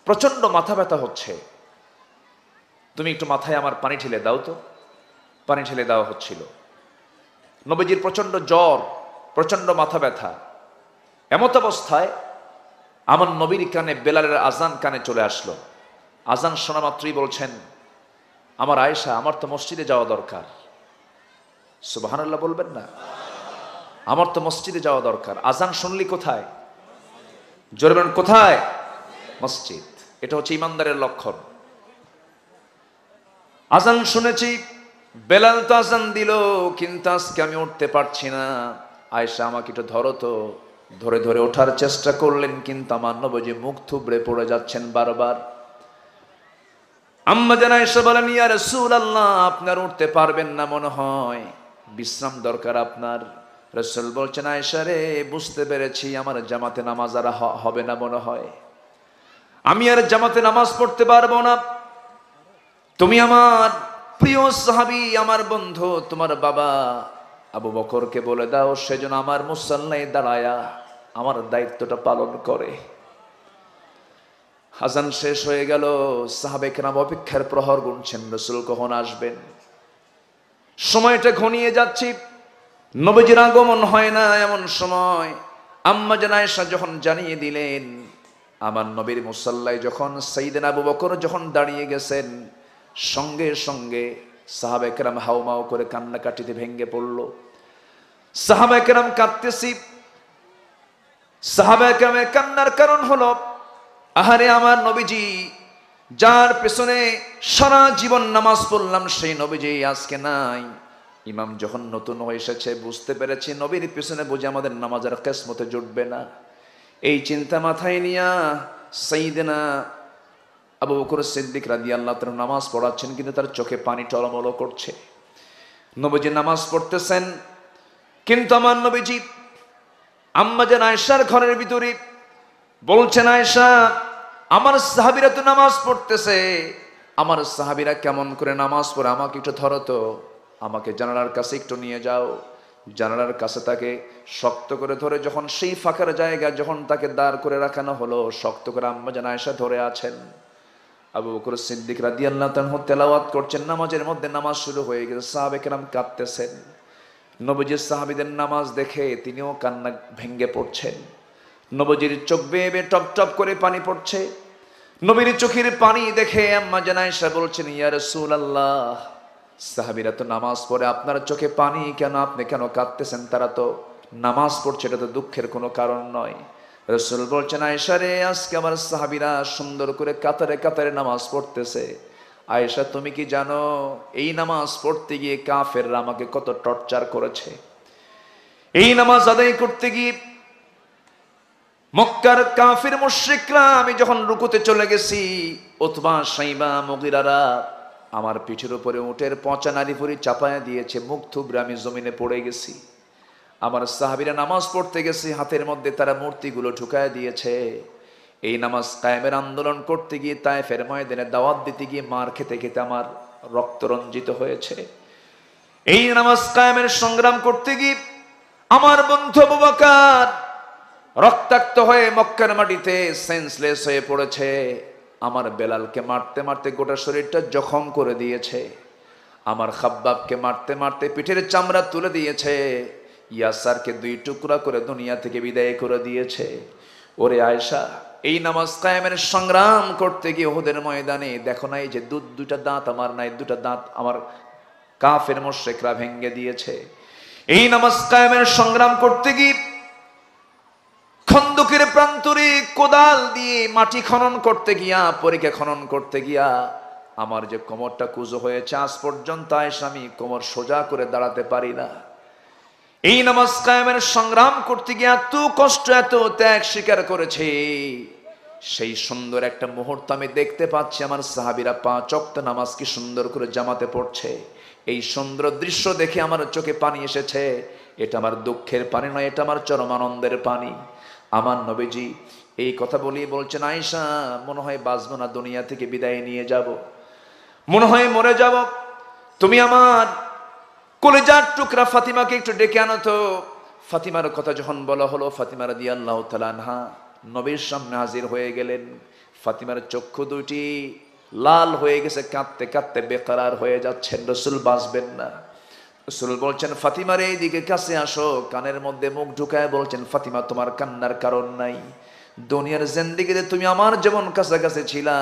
প্রচন্ড মাথা ব্যথা হচ্ছে, তুমি একটু মাথায় আমার পানি ঢেলে দাও তো। পানি ঢেলে দেওয়া হচ্ছিল। নবীজির প্রচন্ড জ্বর, প্রচন্ড মাথা ব্যথা। এমত অবস্থায় আমার নবীর কানে বেলালের আজান কানে চলে আসলো। আজান শোনা মাত্রই বলছেন, আমার আয়েশা, আমার তো মসজিদে যাওয়া দরকার। সুবহানাল্লাহ বলবেন না? আমার তো মসজিদে যাওয়া দরকার। আজান শুনলি কোথায়? জোরে বলেন কোথায়? মসজিদ। এটা হচ্ছে ইমানদারের লক্ষণ। আজান শুনেছি, বেলাল তো আজান দিল, কিন্তু আজকে আমি উঠতে পারছি না। আয়েশা আমাকে একটু ধরো তো। ধরে ধরে ওঠার চেষ্টা করলেন, কিন্তু আমার নবীজি মুখ থুবড়ে পড়ে যাচ্ছেন বারবার। আম্মা জান আয়েশা বলেন, ইয়া রাসূলুল্লাহ, আপনার উঠতে পারবেন না মনে হয়, বিশ্রাম দরকার আপনার। রাসূল বলছেন, আয়েশা রে, বুঝতে পেরেছি আমার জামাতে নামাজ আর হবে না মনে হয়, আমি আর জামাতে নামাজ পড়তে পারবো না। তুমি আমার প্রিয় সাহাবী, আমার বন্ধু, তোমার বাবা আবু বকরকে বলে দাও সেজন্য আমার মুসাল্লায় দাঁড়ায়া আমার দায়িত্বটা পালন করে। আজান শেষ হয়ে গেল, সাহাবায়ে কেরাম অপেক্ষার প্রহর গুনছেন, রাসূল কখন আসবেন। সময়টা ঘনিয়ে যাচ্ছে, নবীজির আগমন হয় না। এমন সময় আম্মা জান আয়েশা যখন জানিয়ে দিলেন, আমার নবীর মুসাল্লায় যখন সাইয়েদনা আবু বকর যখন দাঁড়িয়ে গেছেন, সঙ্গে সঙ্গে সাহাবায়ে কেরাম হাউমাউ করে কান্নাকাটিতে ভেঙে পড়ল। সাহাবায়ে কেরাম কাঁদতেছি। সাহাবায়ে কেরামের কান্নার কারণ হলো, আহারে আমার নবীজি, যার পেছনে সারা জীবন নামাজ পড়লাম, সেই নবীজি আজকে নাই। ইমাম যখন নতুন হয়ে এসেছে, বুঝতে পেরেছি নবীর পেছনে বুঝে আমাদের নামাজের কিসমতে জুটবে না। এই চিন্তা মাথায় নিয়া সাইয়েদনা আবু বকর সিদ্দিক রাদিয়াল্লাহু তাআলা নামাজ পড়াচ্ছেন, কিন্তু তার চোখে পানি টলমল করছে। নবীজি নামাজ পড়তেছেন, কিন্তু আমার নবীজি আম্মা জান আয়েশার ঘরের ভিতরে বলছেন, আয়েশা, আমার সাহাবীরা তো নামাজ পড়তেছে, আমার সাহাবীরা কেমন করে নামাজ পড়ে, আমাকে একটু ধরো তো, আমাকে জানালার কাছে একটু নিয়ে যাও। জানালার কাছে তাকে শক্ত করে ধরে যখন সেই ফাঁকার জায়গা যখন তাকে দাঁড় করে রাখানো হলো, শক্ত করে আম্মা জান আয়েশা ধরে আছেন। আবু বকর সিদ্দিক রাদিয়াল্লাহু তাআলা তেলাওয়াত করছেন, নামাজের মধ্যে নামাজ শুরু হয়ে গেছে, সাহাবায়ে কেরাম কাঁদতেছেন। নবীজির সাহাবীদের নামাজ দেখে তিনিও কান্না ভেঙে পড়ছেন। নবীজির চোখ বেয়ে বেয়ে টপ টপ করে পানি পড়ছে। নবীর চোখের পানি দেখে আম্মা জান আয়েশা বলছেন, ইয়া রাসূলুল্লাহ, সাহাবীরা তো নামাজ পড়ে, আপনার চোখে পানি কেন, আপনি কেন কাঁদতেছেন? তারা তো নামাজ পড়ছে, এটা তো দুঃখের কোনো কারণ নয়। রাসূল বলছেন, আয়েশা রে, আজকে আমার সাহাবীরা সুন্দর করে কাতারে কাতারে নামাজ পড়তেছে। আয়েশা, তুমি কি জানো এই নামাজ পড়তে গিয়ে কাফেররা আমাকে কত টর্চার করেছে? এই নামাজ আদায় করতে গিয়ে মক্কার কাফির মুশরিকরা, আমি যখন রুকুতে চলে গেছি, উতবা, শাইবা, মুগীরারা আমার পিঠের উপরে উটের পচা নাড়িভুড়ি চাপায়া দিয়েছে, মুখ থুবড়ে আমি জমিনে পড়ে গেছি। আমার সাহাবীরা নামাজ পড়তে গেছে, হাতের মধ্যে তারা মূর্তিগুলো ঢুকায় দিয়েছে। এই নামাজ কায়েমের আন্দোলন করতে গিয়ে, তায়েফের ময়দানে দাওয়াত দিতে গিয়ে মার খেতে খেতে আমার রক্ত রঞ্জিত হয়েছে। এই নামাজ কায়েমের সংগ্রাম করতে গিয়ে আমার বন্ধু আবু বকর রক্তাক্ত হয়ে মক্কার মাটিতে সেন্সলেস হয়ে পড়েছে। আমার বেলালকে মারতে মারতে গোটা শরীরটা জখম করে দিয়েছে, আমার খাব্বাবকে মারতে মারতে পিঠের চামড়া তুলে দিয়েছে, ইয়াসারকে 2 টুকরা করে দুনিয়া থেকে বিদায় করে দিয়েছে। ওরে আয়েশা, এই নামাজ কায়েমের সংগ্রাম করতে গিয়ে উহুদের ময়দানে দেখো নাই যে দুটা দাঁত আমার নাই, 2টা দাঁত আমার কাফের মুশরিকরা ভেঙে দিয়েছে। এই নামাজ কায়েমের সংগ্রাম করতে গিয়ে খন্দকের প্রান্তরে কোদাল দিয়ে মাটি খনন করতে গিয়া, পরীক্ষা খনন করতে গিয়া আমার যে কোমরটা কুঁজো হয়েছে, আজ পর্যন্ত আয়েশা আমি কোমর সোজা করে দাঁড়াতে পারি না। এই নামাজ কায়েমের সংগ্রাম করতে গিয়ে এত কষ্ট এত ত্যাগ স্বীকার করেছে। সেই সুন্দর একটা মুহূর্ত আমি দেখতে পাচ্ছি, আমার সাহাবীরা 5 ওয়াক্ত নামাজ কি সুন্দর করে জামাতে পড়ছে। এই সুন্দর দৃশ্য দেখে আমার চোখে পানি এসেছে। এটা আমার দুঃখের পানি নয়, এটা আমার চরম আনন্দের পানি। আমার নবীজি এই কথা বলেই বলছেন, আয়েশা মনে হয় বাঁচবো না, দুনিয়া থেকে বিদায় নিয়ে যাব, মনে হয় মরে যাব। তুমি আমার কলিজার টুকরা ফাতিমাকে একটু ডেকে আনো তো। ফাতিমার কথা যখন বলা হলো, ফাতিমা রাদিয়াল্লাহু তাআলা আনহা নবীর সামনে হাজির হয়ে গেলেন। ফাতিমার চক্ষু দুটি লাল হয়ে গেছে, কাঁদতে কাঁদতে বেকরার হয়ে যাচ্ছেন। রাসূল বাঁচবেন না। রাসূল বলছেন, ফাতিমার এই দিকে কাছে আসো। কানের মধ্যে মুখ ঢুকায় বলছেন, ফাতিমা তোমার কান্নার কারণ নাই। দুনিয়ার জিন্দেগিতে তুমি আমার যেমন কাছাকাছি ছিলা,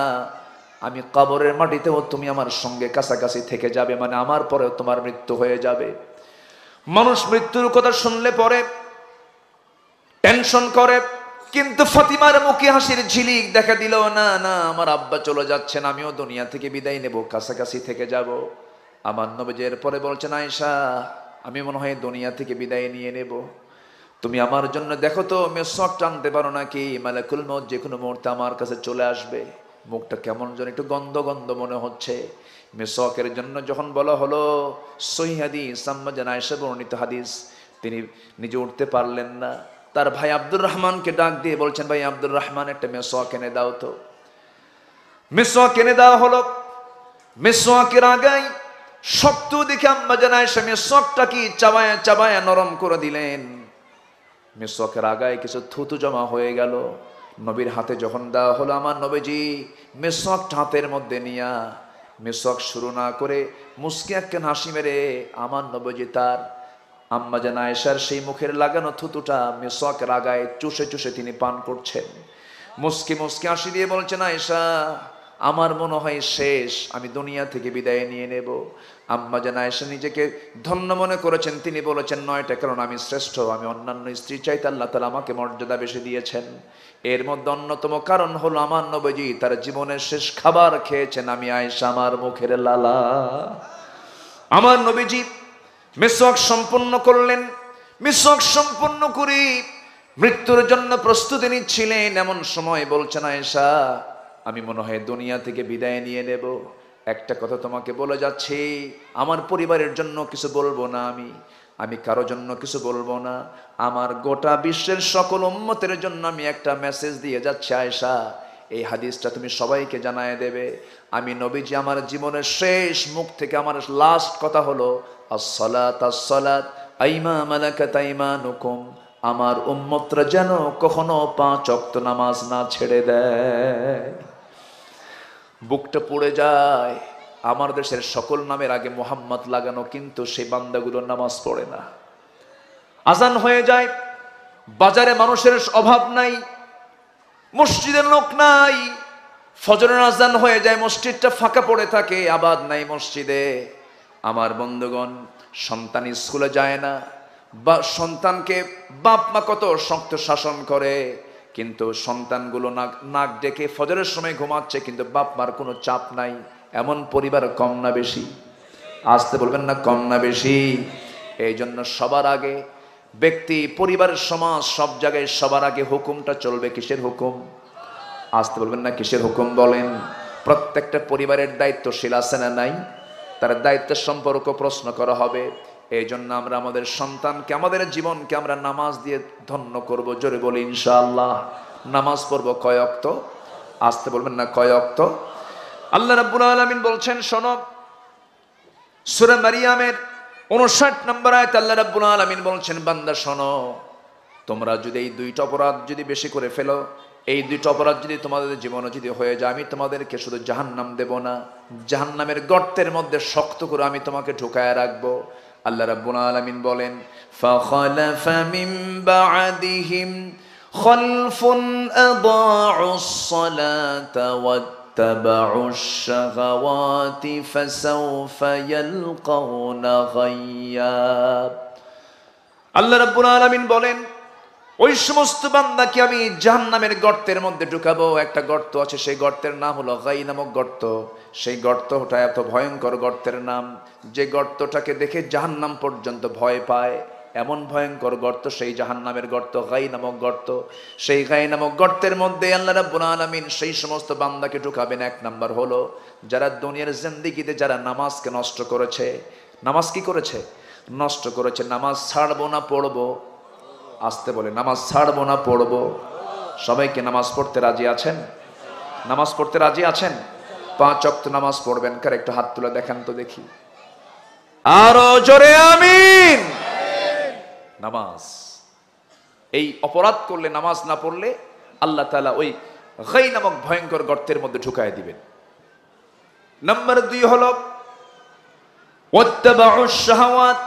আমি কবরের মাটিতেও তুমি আমার সঙ্গে কাছাকাছি থেকে যাবে, মানে আমার পরেও তোমার মৃত্যু হয়ে যাবে। মানুষ মৃত্যুর কথা শুনলে পরে টেনশন করে, কিন্তু ফাতিমার মুখে হাসির ঝিলিক দেখা দিল না। না, আমার আব্বা চলে যাচ্ছেন, আমিও দুনিয়া থেকে বিদায় নেব, কাছাকাছি থেকে যাব। আমার নবীর পরে বলছেন, আয়েশা আমি মনে হয় দুনিয়া থেকে বিদায় নিয়ে নেব, তুমি আমার জন্য দেখো তো মেসওয়াক টানতে পারো নাকি, মালাকুল মউত যে কোনো মুহূর্তে আমার কাছে চলে আসবে। মুখটা কেমন যেন একটু গন্ধ গন্ধ মনে হচ্ছে। মেসওয়াকের জন্য যখন বলা হলো, সহিহ হাদিস, আম্মা জান আয়েশা বর্ণিত হাদিস, তিনি নিজে উঠতে পারলেন না। তার ভাই আব্দুর রহমানকে ডাক দিয়ে বলছেন, ভাই আব্দুর রহমান একটা মেসওয়াক এনে দাও তো। মেসওয়াক এনে দেওয়া হলো। মেসওয়াকের আগায় শক্ত দেখে আম্মা জান আয়েশা মেসওয়াকটা কি চাবায়া চাবায়া নরম করে দিলেন। মেসওয়াকের আগায় কিছু থুতু জমা হয়ে গেল। নবীর হাতে যখন দেওয়া হলো, আমার নবীজি মেসওয়াকটা হাতের মধ্যে নিয়া মেসওয়াক শুরু না করে মুস্কি একখান হাসি মেরে আমার নবীজি তার আম্মা জান আয়েশার সেই মুখের লাগানো থুতুটা মেসওয়াকের আগায় চুষে চুষে তিনি পান করছেন। মুস্কি মুস্কি হাসি দিয়ে বলছেন, আয়েশা আমার মনে হয় শেষ, আমি দুনিয়া থেকে বিদায় নিয়ে নেব। আম্মা জান আয়েশা নিজেকে ধন্য মনে করেছেন। তিনি বলেছেন, 9টা কারণ আমি শ্রেষ্ঠ, আমি অন্যান্য স্ত্রী চাইতে আল্লাহ তাআলা আমাকে মর্যাদা বেশি দিয়েছেন। এর মধ্যে অন্যতম কারণ হলো আমার নবীজি তার জীবনের শেষ খাবার খেয়েছেন, আমি আয়েশা আমার মুখের লালা। আমার নবীজি মিসওয়াক সম্পন্ন করলেন। মিসওয়াক সম্পন্ন করে মৃত্যুর জন্য প্রস্তুতি নিচ্ছিলেন। এমন সময় বলছেন, আয়েশা আমি মনে হয় দুনিয়া থেকে বিদায় নিয়ে নেব। একটা কথা তোমাকে বলে যাচ্ছি, আমার পরিবারের জন্য কিছু বলবো না, আমি কারো জন্য কিছু বলবো না, আমার গোটা বিশ্বের সকল উম্মতের জন্য আমি একটা মেসেজ দিয়ে যাচ্ছি। আয়েশা এই হাদিসটা তুমি সবাইকে জানায় দেবে। আমি নবীজি আমার জীবনের শেষ মুখ থেকে আমার লাস্ট কথা হলো, আসসালাত আসসালাত আইমা মালাকাত আইমানুকুম, আমার উম্মতরা যেন কখনো 5 ওয়াক্ত নামাজ না ছেড়ে দেয়। বুকটা পড়ে যায়। আমার দেশের সকল নামের আগে মোহাম্মদ লাগানো, কিন্তু সেই বান্দাগুলো নামাজ পড়ে না। আজান হয়ে যায়, বাজারে মানুষের অভাব নাই, মসজিদের লোক নাই। ফজরের আজান হয়ে যায়, মসজিদটা ফাঁকা পড়ে থাকে, আবাদ নাই মসজিদে। আমার বন্ধুগণ, সন্তান স্কুলে যায় না, বা সন্তানকে বাপ মা কত শক্ত শাসন করে, কিন্তু সন্তানগুলো নাক ডেকে ফজরের সময় ঘুমাচ্ছে, কিন্তু বাপ মার কোনো চাপ নাই। এমন পরিবার কম না বেশি? আসতে বলবেন না, কম না বেশি? এই জন্য সবার আগে ব্যক্তি, পরিবার, সমাজ, সব জায়গায় সবার আগে হুকুমটা চলবে কিসের হুকুম? আসতে বলবেন না, কিসের হুকুম বলেন? প্রত্যেকটা পরিবারের দায়িত্বশীল আছে না নাই? তার দায়িত্বের সম্পর্ক প্রশ্ন করা হবে। এই জন্য আমরা আমাদের সন্তানকে, আমাদের জীবনকে আমরা নামাজ দিয়ে ধন্য করব। জোরে বলি ইনশাআল্লাহ। নামাজ পড়বো কয় ওয়াক্ত? আসতে বলবেন না, কয় ওয়াক্ত? আল্লাহ রাব্বুল আলামিন বলছেন, শোনো, সূরা মারিয়ামের 59 নম্বর আয়াতে আল্লাহ রাব্বুল আলামিন বলছেন, বান্দা শোনো, তোমরা যদি এই 2টা অপরাধ যদি বেশি করে ফেলো, এই দুইটা অপরাধ যদি তোমাদের জীবনে যদি হয়ে যায়, আমি তোমাদেরকে শুধু জাহান্নাম দেব না, জাহান্নামের গর্তের মধ্যে শক্ত করে আমি তোমাকে ঢুকায় রাখবো। আল্লাহ রাব্বুল আলামিন বলেন, ফাখালাফা মিন বা'দিহিম খালফুন আদাউস সালাতা ওয়াত্তাবাউশ শাহাওয়াতি ফাসাউফা ইয়ালকাউনা গায়্যা। আল্লাহ রাব্বুল আলামিন বলেন, ওই সমস্ত বান্দাকে আমি জাহান্নামের গর্তের মধ্যে ঢুকাবো। একটা গর্ত আছে, সেই গর্তের নাম হলো গাই নামক গর্ত। সেই গর্তটা এত ভয়ঙ্কর গর্তের নাম, যে গর্তটাকে দেখে জাহান্নাম পর্যন্ত ভয় পায়, এমন ভয়ঙ্কর গর্ত সেই জাহান্নামের গর্ত, গাই নামক গর্ত। সেই গাই নামক গর্তের মধ্যে আল্লাহ রাব্বুল আলামিন সেই সমস্ত বান্দাকে ঢুকাবেন। এক নাম্বার হলো যারা দুনিয়ার জিন্দেগিতে যারা নামাজকে নষ্ট করেছে। নামাজ কি করেছে? নষ্ট করেছে। নামাজ ছাড়বো না পড়বো, আসতে বলে, নামাজ ছাড়বো না পড়বো। সবাইকে নামাজ পড়তে রাজি আছেন? নামাজ পড়তে রাজি আছেন? 5 ওয়াক্ত নামাজ পড়বেন কার? একটু হাত তুলে দেখান তো দেখি, আরো জোরে আমিন। নামাজ, এই অপরাধ করলে, নামাজ না পড়লে আল্লাহ তাআলা ওই গাই নামক ভয়ঙ্কর গর্তের মধ্যে ঢুকায় দিবেন। নাম্বার 2 হলো ওয়াত্তাবাউশ শাহাওয়াত,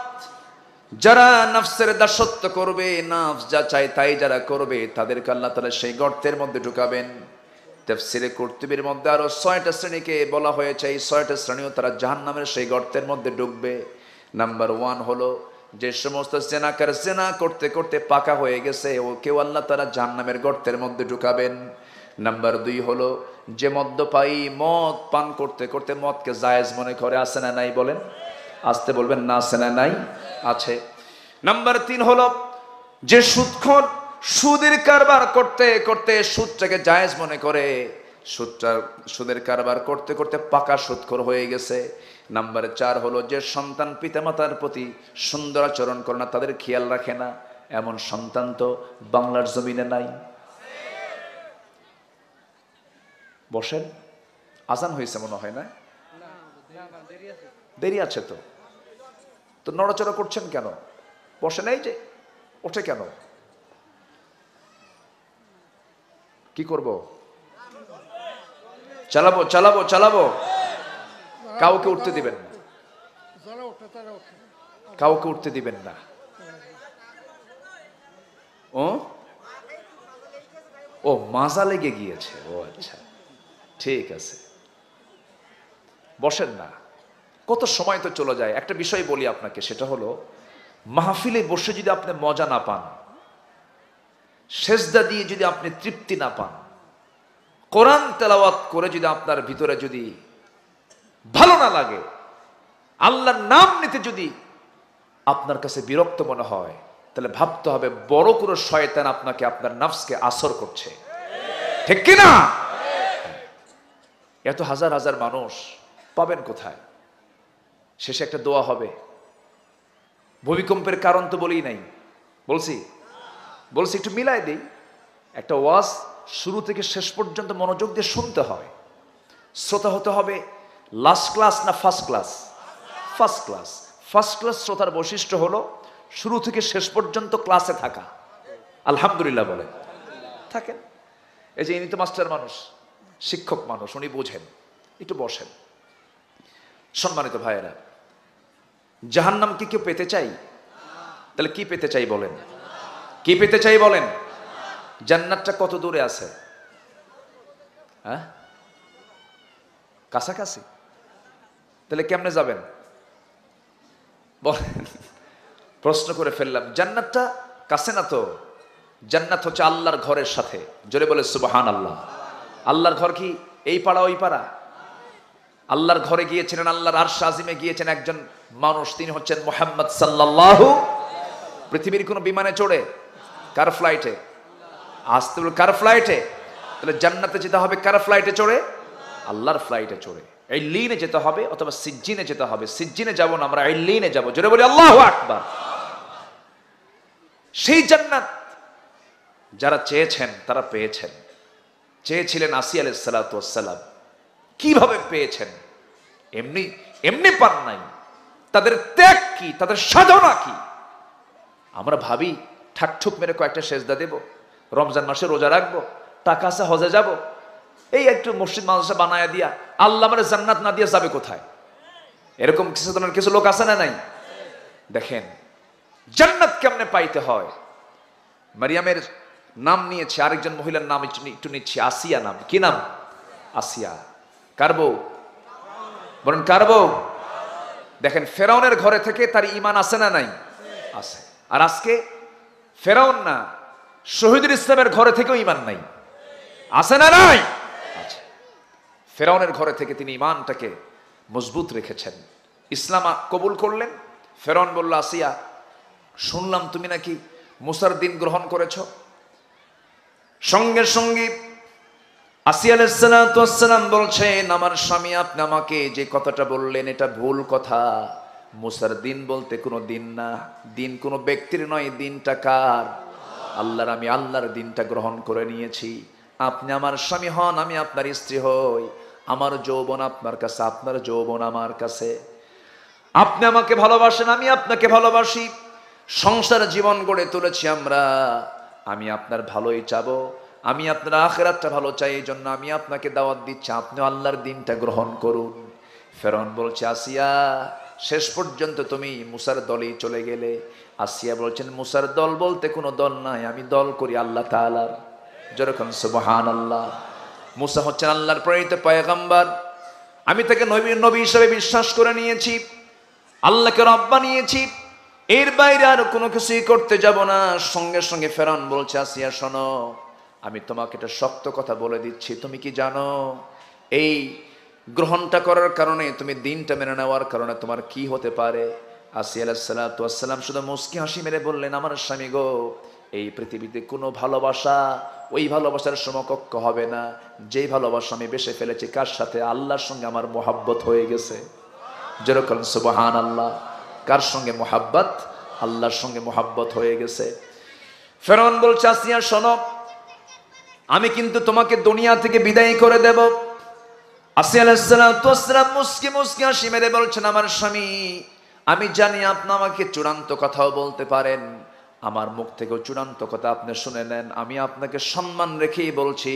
যারা নফসের দাসত্ব করবে, নফস যা চায় তাই যারা করবে, তাদেরকে আল্লাহ তাআলা সেই গর্তের মধ্যে ঢুকাবেন। তাফসীরে কুরতুবীর মধ্যে আরো 6টা শ্রেণীকে বলা হয়েছে, এই 6টা শ্রেণীও তারা জাহান্নামের সেই গর্তের মধ্যে ঢুকবে। নাম্বার 1 হলো যে সমস্ত জেনাকার জেনা করতে করতে পাকা হয়ে গেছে, ও কেউ আল্লাহ তাআলা জাহান্নামের গর্তের মধ্যে ঢুকাবেন। নাম্বার 2 হলো যে মদ্যপায়ী মদ পান করতে করতে মদকে জায়েজ মনে করে, আছে না নাই বলেন? আসতে বলবেন না, আছে না নাই? আছে। নাম্বার 3 হলো যে সুদখোর, সুদের কারবার করতে করতে সুদটাকে জায়েজ মনে করে, সুদের কারবার করতে করতে পাকা সুদখোর হয়ে গেছে। নাম্বার 4 হলো যে সন্তান পিতামাতার প্রতি সুন্দর আচরণ করে না, তাদের খেয়াল রাখে না, এমন সন্তান তো বাংলার জমিনে নাই। বসেন, আজান হয়েছে মনে হয় না? দেরি আছে তো? তো নড়াচড়া করছেন কেন? বসে নাই যে, ওঠে কেন? কি করব? চালাবো চালাবো চালাবো? কাউকে উঠতে দিবেন না, কাউকে উঠতে দিবেন না। ও মাজা লেগে গিয়েছে, ও আচ্ছা, ঠিক আছে, বসেন না। কত সময় তো চলে যায়। একটা বিষয় বলি আপনাকে, সেটা হলো মাহফিলে বসে যদি আপনি মজা না পান, সেজদা দিয়ে যদি আপনি তৃপ্তি না পান, কোরআন তেলাওয়াত করে যদি আপনার ভিতরে যদি ভালো না লাগে, আল্লাহর নাম নিতে যদি আপনার কাছে বিরক্ত মনে হয়, তাহলে ভাবতে হবে বড় কোনো শয়তান আপনাকে, আপনার নফসকে আসর করছে, ঠিক কি না? এত হাজার হাজার মানুষ পাবেন কোথায়? শেষে একটা দোয়া হবে। ভূমিকম্পের কারণ তো বলেই নাই, বলছি একটু মিলাই দেই। একটা ওয়াজ শুরু থেকে শেষ পর্যন্ত মনোযোগ দিয়ে শুনতে হয়। শ্রোতা হতে হবে লাস্ট ক্লাস না first class? First class. First class শ্রোতার বৈশিষ্ট্য হলো শুরু থেকে শেষ পর্যন্ত ক্লাসে থাকা। আলহামদুলিল্লাহ বলে থাকেন। এই যে ইনি তো মাস্টার মানুষ, শিক্ষক মানুষ, উনি বোঝেন। একটু বসেন। সম্মানিত ভাইয়েরা, জাহান্নাম কি কেউ পেতে চাই? তাহলে কি পেতে চাই বলেন? কি পেতে চাই বলেন? জান্নাতটা কত দূরে আছে? হ্যাঁ, কাছাকাছি। তাহলে কেমনে যাবেন বলেন? প্রশ্ন করে ফেললাম। জান্নাতটা কাছে না তো। জান্নাত হচ্ছে আল্লাহর ঘরের সাথে। জোরে বলে সুবহানাল্লাহ। আল্লাহর ঘর কি এই পাড়া ওই পাড়া? আল্লাহর ঘরে গিয়েছিলেন, আল্লাহর আরশ আজিমে গিয়েছেন একজন মানুষ, তিনি হচ্ছেন মুহাম্মদ সাল্লাল্লাহু। পৃথিবীর কোন বিমানে চড়ে? কার ফ্লাইটে? আসতে বলে কার ফ্লাইটে? তাহলে জান্নাতে যেতে হবে কার ফ্লাইটে চড়ে? আল্লাহর ফ্লাইটে চড়ে। এই লিনে যেতে হবে অথবা সিজ্জিনে যেতে হবে। সিজ্জিনে যাব না, আমরা এই লিনে যাব। জোরে বলি আল্লাহু আকবার। সেই জান্নাত যারা চেয়েছেন তারা পেয়েছেন। চেয়েছিলেন আসিয়া আলাইহিস সালাতু ওয়াস সালাম, কিভাবে পেয়েছেন? এমনি এমনি পান নাই। তাদের ত্যাগ কি, তাদের সাধনা কি? আমরা ভাবি ঠাকঠুক মেরে কয়েকটা সেজদা দেব, রমজান মাসে রোজা রাখবো, টাকা আছে হজে যাব, এই একটু মসজিদ মাদ্রাসা বানায়া দিয়া আল্লাহ আমারে জান্নাত না দিয়া যাবে কোথায়? এরকম কিছু লোক আছে না নাই? দেখেন জান্নাত কেমনে পাইতে হয়। মারিয়ামের নাম নিয়েছে, আরেকজন মহিলার নাম একটু নিচ্ছি, আসিয়া নাম। কি নাম? আসিয়া। কার বউ? বলেন কার বউ? দেখেন ফেরাউনের ঘরে থেকে তার ঈমান আছে না নাই? আছে। আর আজকে ফেরাউন না, শহীদুল ইসলামের ঘরে থেকেও ঈমান নাই, আছে না নাই? আছে। ফেরাউনের ঘরে থেকে তিনি ঈমানটাকে মজবুত রেখেছেন, ইসলাম কবুল করলেন। ফেরাউন বলল, আসিয়া শুনলাম তুমি নাকি মুসার দিন গ্রহণ করেছ। সঙ্গে সঙ্গে আসিয়া আলাইহিস সালাতু ওয়াস সালাম বলছেন, আমার স্বামী আপনি আমাকে যে কথাটা বললেন এটা ভুল কথা। মুসার দিন বলতে কোনো দিন না, দিন কোনো ব্যক্তির নয়, দিনটা কার? আল্লাহর। আমি আল্লাহর দিনটা গ্রহণ করে নিয়েছি। আপনি আমার স্বামী হন, আমি আপনার স্ত্রী হই। আমার যৌবন আপনার কাছে, আপনার যৌবন আমার কাছে। আপনি আমাকে ভালোবাসেন, আমি আপনাকে ভালোবাসি। সংসার জীবন গড়ে তুলেছি আমরা। আমি আপনার ভালোই চাবো, আমি আপনার আখিরাতটা ভালো চাই। এই জন্য আমি আপনাকে দাওয়াত দিচ্ছি, আপনি আল্লাহর দিনটা গ্রহণ করুন। ফেরাউন বলছে, আসিয়া শেষ পর্যন্ত তুমি মুসার দলেই চলে গেলে। আসিয়া বলছেন, মুসার দল বলতে কোনো দল নাই, আমি দল করি আল্লাহ তাআলার। যেরকম সুবহানাল্লাহ। মুসা হচ্ছেন আল্লাহর প্রেরিত পয়গম্বর, আমি তাকে নবী হিসেবে বিশ্বাস করে নিয়েছি, আল্লাহকে রব বানিয়েছি, এর বাইরে আর কোনো কিছুই করতে যাব না। সঙ্গে সঙ্গে ফেরাউন বলছে, আসিয়া শোনো, আমি তোমাকে একটা শক্ত কথা বলে দিচ্ছি। তুমি কি জানো এই গ্রহণটা করার কারণে, তুমি দিনটা মেনে নেওয়ার কারণে তোমার কি হতে পারে? আসিয়া আলাইহিস সালাতু ওয়াস সালাম শুধু মুস্কি হাসি মেরে বললেন, আমার স্বামী গো, এই পৃথিবীতে কোনো ভালোবাসা ওই ভালোবাসার সমকক্ষ হবে না যেই ভালোবাসা আমি বেসে ফেলেছি। কার সাথে? আল্লাহর সঙ্গে আমার মোহাব্বত হয়ে গেছে। যেরকম সুবহানাল্লাহ। কার সঙ্গে মোহাব্বত? আল্লাহর সঙ্গে মোহাব্বত হয়ে গেছে। ফেরাউন বলছে, আসিয়া শোনো, আমি কিন্তু তোমাকে দুনিয়া থেকে বিদায় করে দেব। আসিয়া আলাইহিস সালাতু ওয়াস সালাম মুস্কি মুস্কি হাসি মেরে বলছেন, আমার স্বামী, আমি জানি আপনি আমাকে চূড়ান্ত কথাও বলতে পারেন, আমার মুখ থেকেও চূড়ান্ত কথা আপনি শুনে নেন। আমি আপনাকে সম্মান রেখেই বলছি,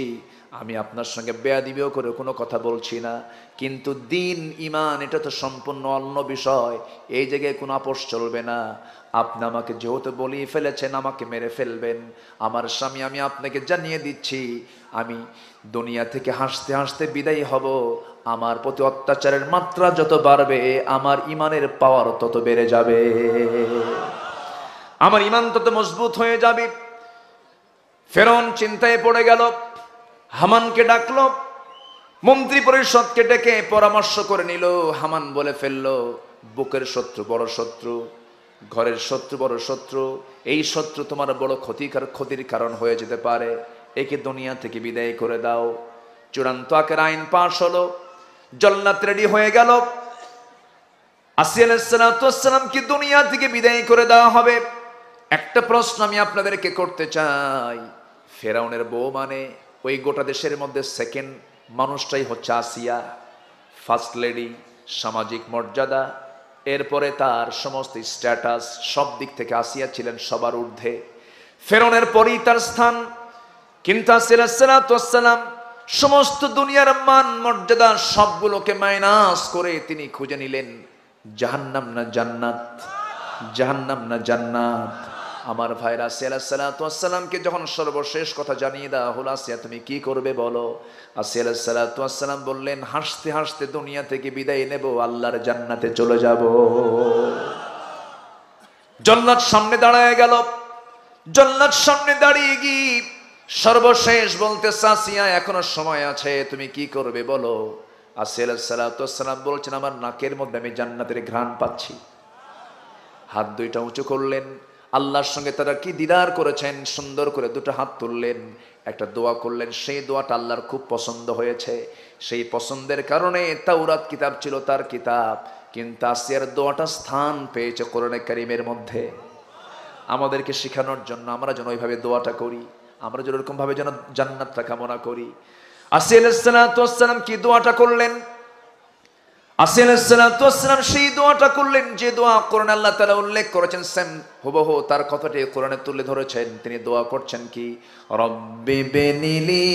আমি আপনার সঙ্গে বেয়াদবিও করে কোনো কথা বলছি না। কিন্তু দিন ঈমান এটা তো সম্পূর্ণ অন্য বিষয়, এই জায়গায় কোনো আপোষ চলবে না। আপনি আমাকে যেহেতু বলিয়ে ফেলেছেন, আমাকে মেরে ফেলবেন। আমার স্বামী, আমি আপনাকে জানিয়ে দিচ্ছি, আমি দুনিয়া থেকে হাসতে হাসতে বিদায়ী হব। আমার প্রতি অত্যাচারের মাত্রা যত বাড়বে, আমার ঈমানের পাওয়ার তত বেড়ে যাবে, আমার ঈমান তত মজবুত হয়ে যাবে। ফেরাউন চিন্তায় পড়ে গেল, হামানকে ডাকলো, মন্ত্রী পরিষদকে ডেকে পরামর্শ করে নিল। হামান বলে ফেললো, বুকের শত্রু বড় শত্রু, ঘরের শত্রু বড় শত্রু, এই শত্রু তোমার বড় ক্ষতির কারণ হয়ে যেতে পারে, একে দুনিয়া থেকে বিদায় করে দাও। চূড়ান্ত আকার আইন পাশ হলো, জল্লাদ রেডি হয়ে গেল। আসিয়া আলাইহিস সালাতু ওয়াস সালামকে দুনিয়া থেকে বিদায় করে দেওয়া হবে। একটা প্রশ্ন আমি আপনাদেরকে করতে চাই, ফেরাউনের বউ মানে ওই গোটা দেশের মধ্যে সেকেন্ড মানুষটাই হচ্ছে আসিয়া, ফার্স্ট লেডি, সামাজিক মর্যাদা, এরপরে তার সমস্ত স্ট্যাটাস, সব দিক থেকে আসিয়া ছিলেন সবার ঊর্ধ্বে। ফেরাউনের পরেই তার স্থান। কিন্তু আসিয়া আলাইহিস সালাতু ওয়াস সালাম সমস্ত দুনিয়ার মান মর্যাদা সবগুলোকে মাইনাস করে তিনি খুঁজে নিলেন জাহান্নাম না জান্নাত, জাহান্নাম না জান্নাত। আমার ভাইরা, আসিয়া আলাইহিস সালাতু ওয়াস সালামকে যখন সর্বশেষ কথা জানিয়ে দেওয়া হলো, আসিয়া তুমি কি করবে বলো? আসিয়া আলাইহিস সালাতু ওয়াস সালাম বললেন, হাসতে হাসতে দুনিয়া থেকে বিদায় নেব, আল্লাহর জান্নাতে চলে যাব। জল্লাদ সামনে দাঁড়ায় গেল। জল্লাদ সামনে দাঁড়িয়ে গিয়ে সর্বশেষ বলতে, আসিয়া এখনো সময় আছে, তুমি কি করবে বলো? আসিয়া আলাইহিস সালাতু ওয়াস সালাম বলছেন, আমার নাকের মধ্যে আমি জান্নাতের ঘ্রাণ পাচ্ছি। হাত দুইটা উঁচু করলেন, আল্লাহর সঙ্গে তারা কি দিদার করেছেন, সুন্দর করে দুটো হাত তুললেন, একটা দোয়া করলেন। সেই দোয়াটা আল্লাহর খুব পছন্দ হয়েছে। সেই পছন্দের কারণে তাওরাত কিতাব ছিল তার কিতাব, কিন্তু আসিয়ার দোয়াটা স্থান পেয়েছে কোরআনে কারীমের মধ্যে। আমাদেরকে শেখানোর জন্য আমরা যেন ওইভাবে দোয়াটা করি, আমরা যেন এরকম ভাবে যেন জান্নাতটা কামনা করি। আসিয়া আলাইহিস সালাতু ওয়াস সালাম কি দোয়াটা করলেন? আসিয়া আলাইহিস সালাতু ওয়াস সালাম সেই দোয়াটা করলেন যে দোয়া কোরআনে আল্লাহ তাআলা উল্লেখ করেছেন, সেম হুবহু তার কথাটি কোরআনে তুলে ধরেছেন। তিনি দোয়া করছেন কি, রব্বি বিনিলি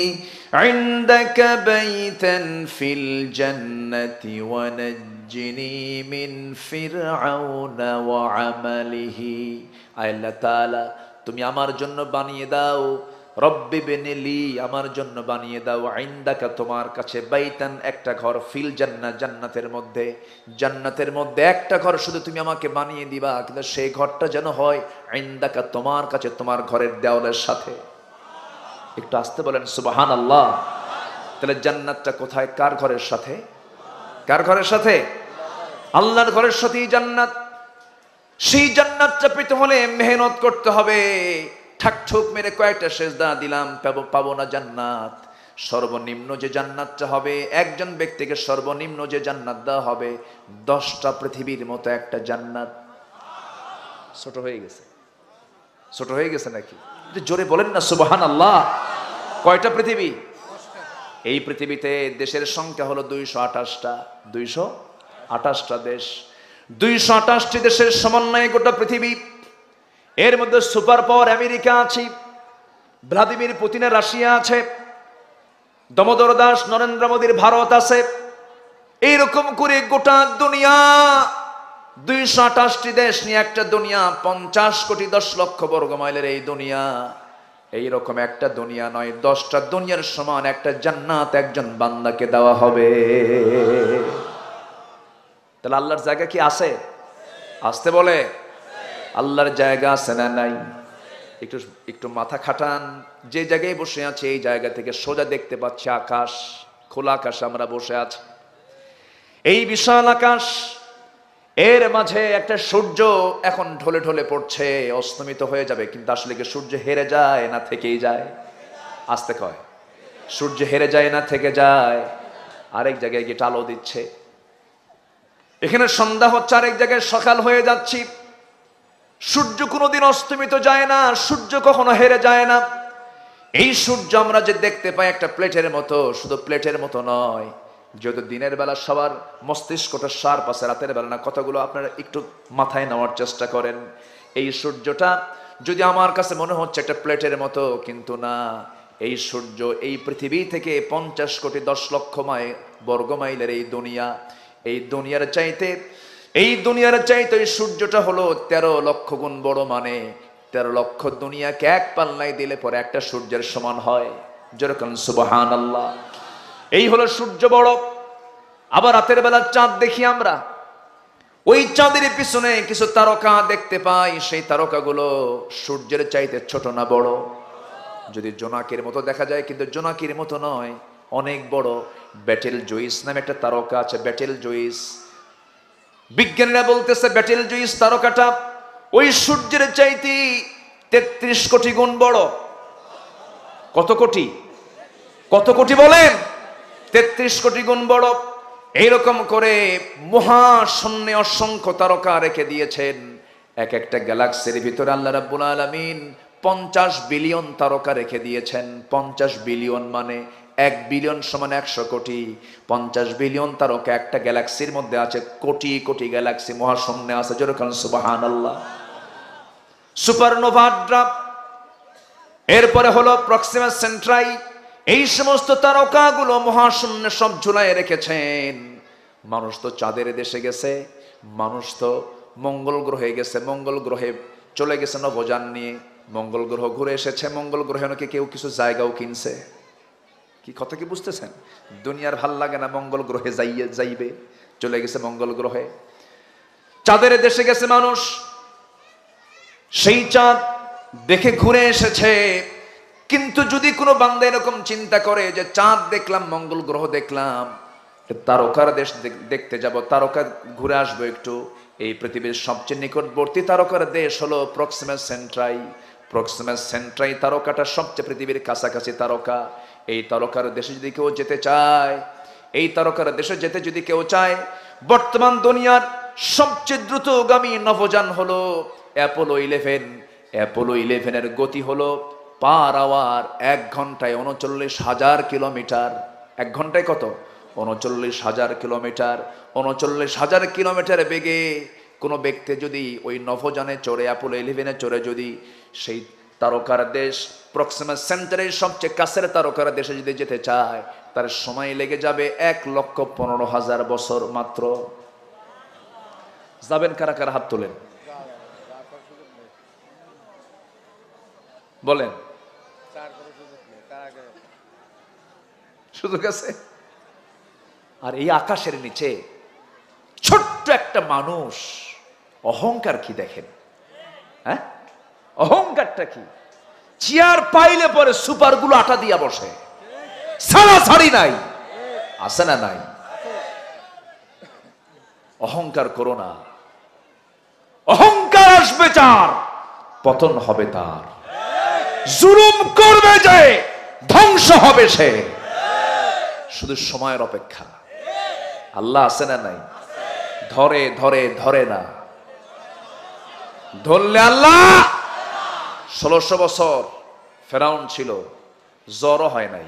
ইনদাকা বাইতান ফিল জান্নাতি ওয়া নাজ্জিনি মিন ফিরআউনা ওয়া আমালিহি। আল্লাহ তাআলা তুমি আমার জন্য বানিয়ে দাও, রব্বি বিনিলি আমার জন্য বানিয়ে দাও, ইনদাকা তোমার কাছে, বাইতান একটা ঘর, ফিল জান্নাত জান্নাতের মধ্যে, জান্নাতের মধ্যে একটা ঘর শুধু তুমি আমাকে বানিয়ে দিবা, কিন্তু সেই ঘরটা যেন হয় ইনদাকা তোমার কাছে, তোমার ঘরের দেওয়ালের সাথে। একটু আসতে বলেন সুবহানাল্লাহ। তাহলে জান্নাতটা কোথায়, কার ঘরের সাথে? কার ঘরের সাথে? আল্লাহর ঘরের সাথেই জান্নাত। সেই জান্নাতটা পেতে হলে মেহনত করতে হবে। ঠাকঠুক মেরে কয়েকটা সেজদা দিলাম পাবো না জান্নাত। সর্বনিম্ন যে জান্নাতটা হবে, একজন ব্যক্তিকে সর্বনিম্ন যে জান্নাত দেওয়া হবে, 10টা পৃথিবীর মতো একটা জান্নাত। ছোট হয়ে গেছে? ছোট হয়ে গেছে নাকি? জোরে বলেন না সুবহানাল্লাহ। কয়টা পৃথিবী? এই পৃথিবীতে দেশের সংখ্যা হলো 228টা। 228টা দেশ, 228টি দেশের সমন্বয়ে গোটা পৃথিবী। এর মধ্যে সুপার পাওয়ার আমেরিকা আছে, ভ্লাদিমির পুতিনের রাশিয়া আছে, দমোদর দাস নরেন্দ্র মোদীর ভারত আছে। এইরকম করে গোটা দুনিয়া, 228টি দেশ নিয়ে একটা দুনিয়া, 50 কোটি 10 লক্ষ বর্গ মাইলের এই দুনিয়া। এইরকম একটা দুনিয়া নয়, 10টা দুনিয়ার সমান একটা জান্নাত একজন বান্দাকে দেওয়া হবে। তাহলে আল্লাহর জায়গা কি আছে? আসতে বলে আল্লাহর জায়গা আছে না নাই? একটু একটু মাথা খাটান। যে জায়গায় বসে আছে এই জায়গা থেকে সোজা দেখতে পাচ্ছি আকাশ, খোলা আকাশ আমরা বসে আছি। এই বিশাল আকাশ, এর মাঝে একটা সূর্য এখন ঢলে ঢলে পড়ছে, অস্তমিত হয়ে যাবে। কিন্তু আসলে কি সূর্য হেরে যায় না থেকেই যায়? আসতে কয়, সূর্য হেরে যায় না থেকে যায়? আরেক জায়গায় গিয়ে আলো দিচ্ছে। এখানে সন্ধ্যা হচ্ছে, আরেক জায়গায় সকাল হয়ে যাচ্ছি। সূর্য কোনোদিন অস্তমিত যায় না, সূর্য কখনো হেরে যায় না। এই সূর্য আমরা যে দেখতে পাই একটা প্লেটের মতো, শুধু প্লেটের মতো নয়। যেহেতু দিনের বেলা সবার মস্তিষ্কটা শার্প আছে, রাতের বেলা না। কতগুলো আপনারা একটু মাথায় নেওয়ার চেষ্টা করেন। এই সূর্যটা যদি আমার কাছে মনে হচ্ছে একটা প্লেটের মতো, কিন্তু না। এই সূর্য এই পৃথিবী থেকে 50 কোটি 10 লক্ষ বর্গ মাইলের এই দুনিয়া, এই দুনিয়ার চাইতে এই সূর্যটা হলো 13 লক্ষ গুণ বড়। মানে 13 লক্ষ দুনিয়াকে এক পাল্লায় দিলে পরে একটা সূর্যের সমান হয়। যেরকম সুবহানাল্লাহ। এই হলো সূর্য বড়। আবার রাতের বেলা চাঁদ দেখি আমরা, ওই চাঁদের পিছনে কিছু তারকা দেখতে পাই। সেই তারকাগুলো সূর্যের চাইতে ছোট না বড়? যদি জোনাকির মতো দেখা যায়, কিন্তু জোনাকির মতো নয়, অনেক বড়। ব্যাটেল জুইস নামে একটা তারকা আছে, ব্যাটেল জুইস। বিজ্ঞানীরা বলতেছে ব্যাটেল জুইস তারকাটা ওই সূর্যের চাইতে 33 কোটি গুণ বড়। কত কোটি? কত কোটি বলেন? 33 কোটি গুণ বড়। এইরকম করে মহাশূন্যে অসংখ্য তারকা রেখে দিয়েছেন। এক একটা গ্যালাক্সির ভিতরে আল্লাহ রাব্বুল আলামিন 50 বিলিয়ন তারকা রেখে দিয়েছেন। 50 বিলিয়ন মানে 1 বিলিয়ন সমান 100 কোটি। 50 বিলিয়ন তারকা একটা গ্যালাক্সির মধ্যে আছে। কোটি কোটি গ্যালাক্সি মহাশূন্যে আছে। যেরকম সুবহানাল্লাহ। সুপারনোভা ড্রাপ, এরপরে হলো প্রক্সিমা সেন্ট্রাই। এই সমস্ত তারকাগুলো মহাশূন্যে সব ঝুলায় রেখেছেন। মানুষ তো চাঁদের দেশে গেছে, মানুষ তো মঙ্গল গ্রহে গেছে, মঙ্গল গ্রহে চলে গেছে নভোযান নিয়ে, মঙ্গল গ্রহ ঘুরে এসেছে। মঙ্গল গ্রহে নাকি কেউ কিছু জায়গাও কিনছে। কি কথা কি বুঝতেছেন? দুনিয়ার ভাল লাগে না, মঙ্গল গ্রহে যাইবে, চলে গেছে মঙ্গল গ্রহে। চাঁদের দেশে গেছে মানুষ, সেই চাঁদ দেখে ঘুরে এসেছে। কিন্তু যদি কোনো বান্দা এরকম চিন্তা করে যে চাঁদ দেখলাম, মঙ্গল গ্রহ দেখলাম, তারকার দেশ দেখতে যাব, তারকা ঘুরে আসবো একটু, এই পৃথিবীর সবচেয়ে নিকটবর্তী তারকার দেশ হলো প্রক্সিমা সেন্ট্রাই। প্রক্সিমা সেন্ট্রাই তারকাটা সবচেয়ে পৃথিবীর কাছাকাছি তারকা। এই তারকার দেশে যদি কেউ যেতে চায়, এই তারকার দেশে যেতে যদি কেউ চায়, বর্তমান দুনিয়ার সবচেয়ে দ্রুতগামী নভোযান হলো অ্যাপোলো 11। অ্যাপোলো 11-এর গতি হলো পার আওয়ার 1 ঘন্টায় 39,000 কিলোমিটার। 1 ঘন্টায় কত? 39,000 কিলোমিটার। 39,000 কিলোমিটার বেগে কোনো ব্যক্তি যদি ওই নভোযানে চড়ে, অ্যাপোলো 11-এ চড়ে যদি সেই তারকার দেশ প্রক্সিমা সেন্টারের সবচেয়ে কাছের তারকার দেশে যদি যেতে চায়, তার সময় লেগে যাবে 1,15,000 বছর মাত্র। যাবেন কারা কারা? হাত তোলেন, বলেন। সুযোগ আছে? আর এই আকাশের নিচে ছোট্ট একটা মানুষ, অহংকার কি দেখেন, হ্যাঁ? অহংকারটা কি? চেয়ার পাইলে পরে সুপারগুলো আটা দিয়া বসে, ছাড়াছাড়ি নাই, আছে না নাই? অহংকার করো না। অহংকার আসবে যার, পতন হবে তার। জুলুম করবে যে, ধ্বংস হবে সে। শুধু সময়ের অপেক্ষা। আল্লাহ আছে না নাই? ধরে ধরে ধরে না, ধরলে আল্লাহ। 1600 বছর ফেরাউন ছিল, জ্বরও হয় নাই,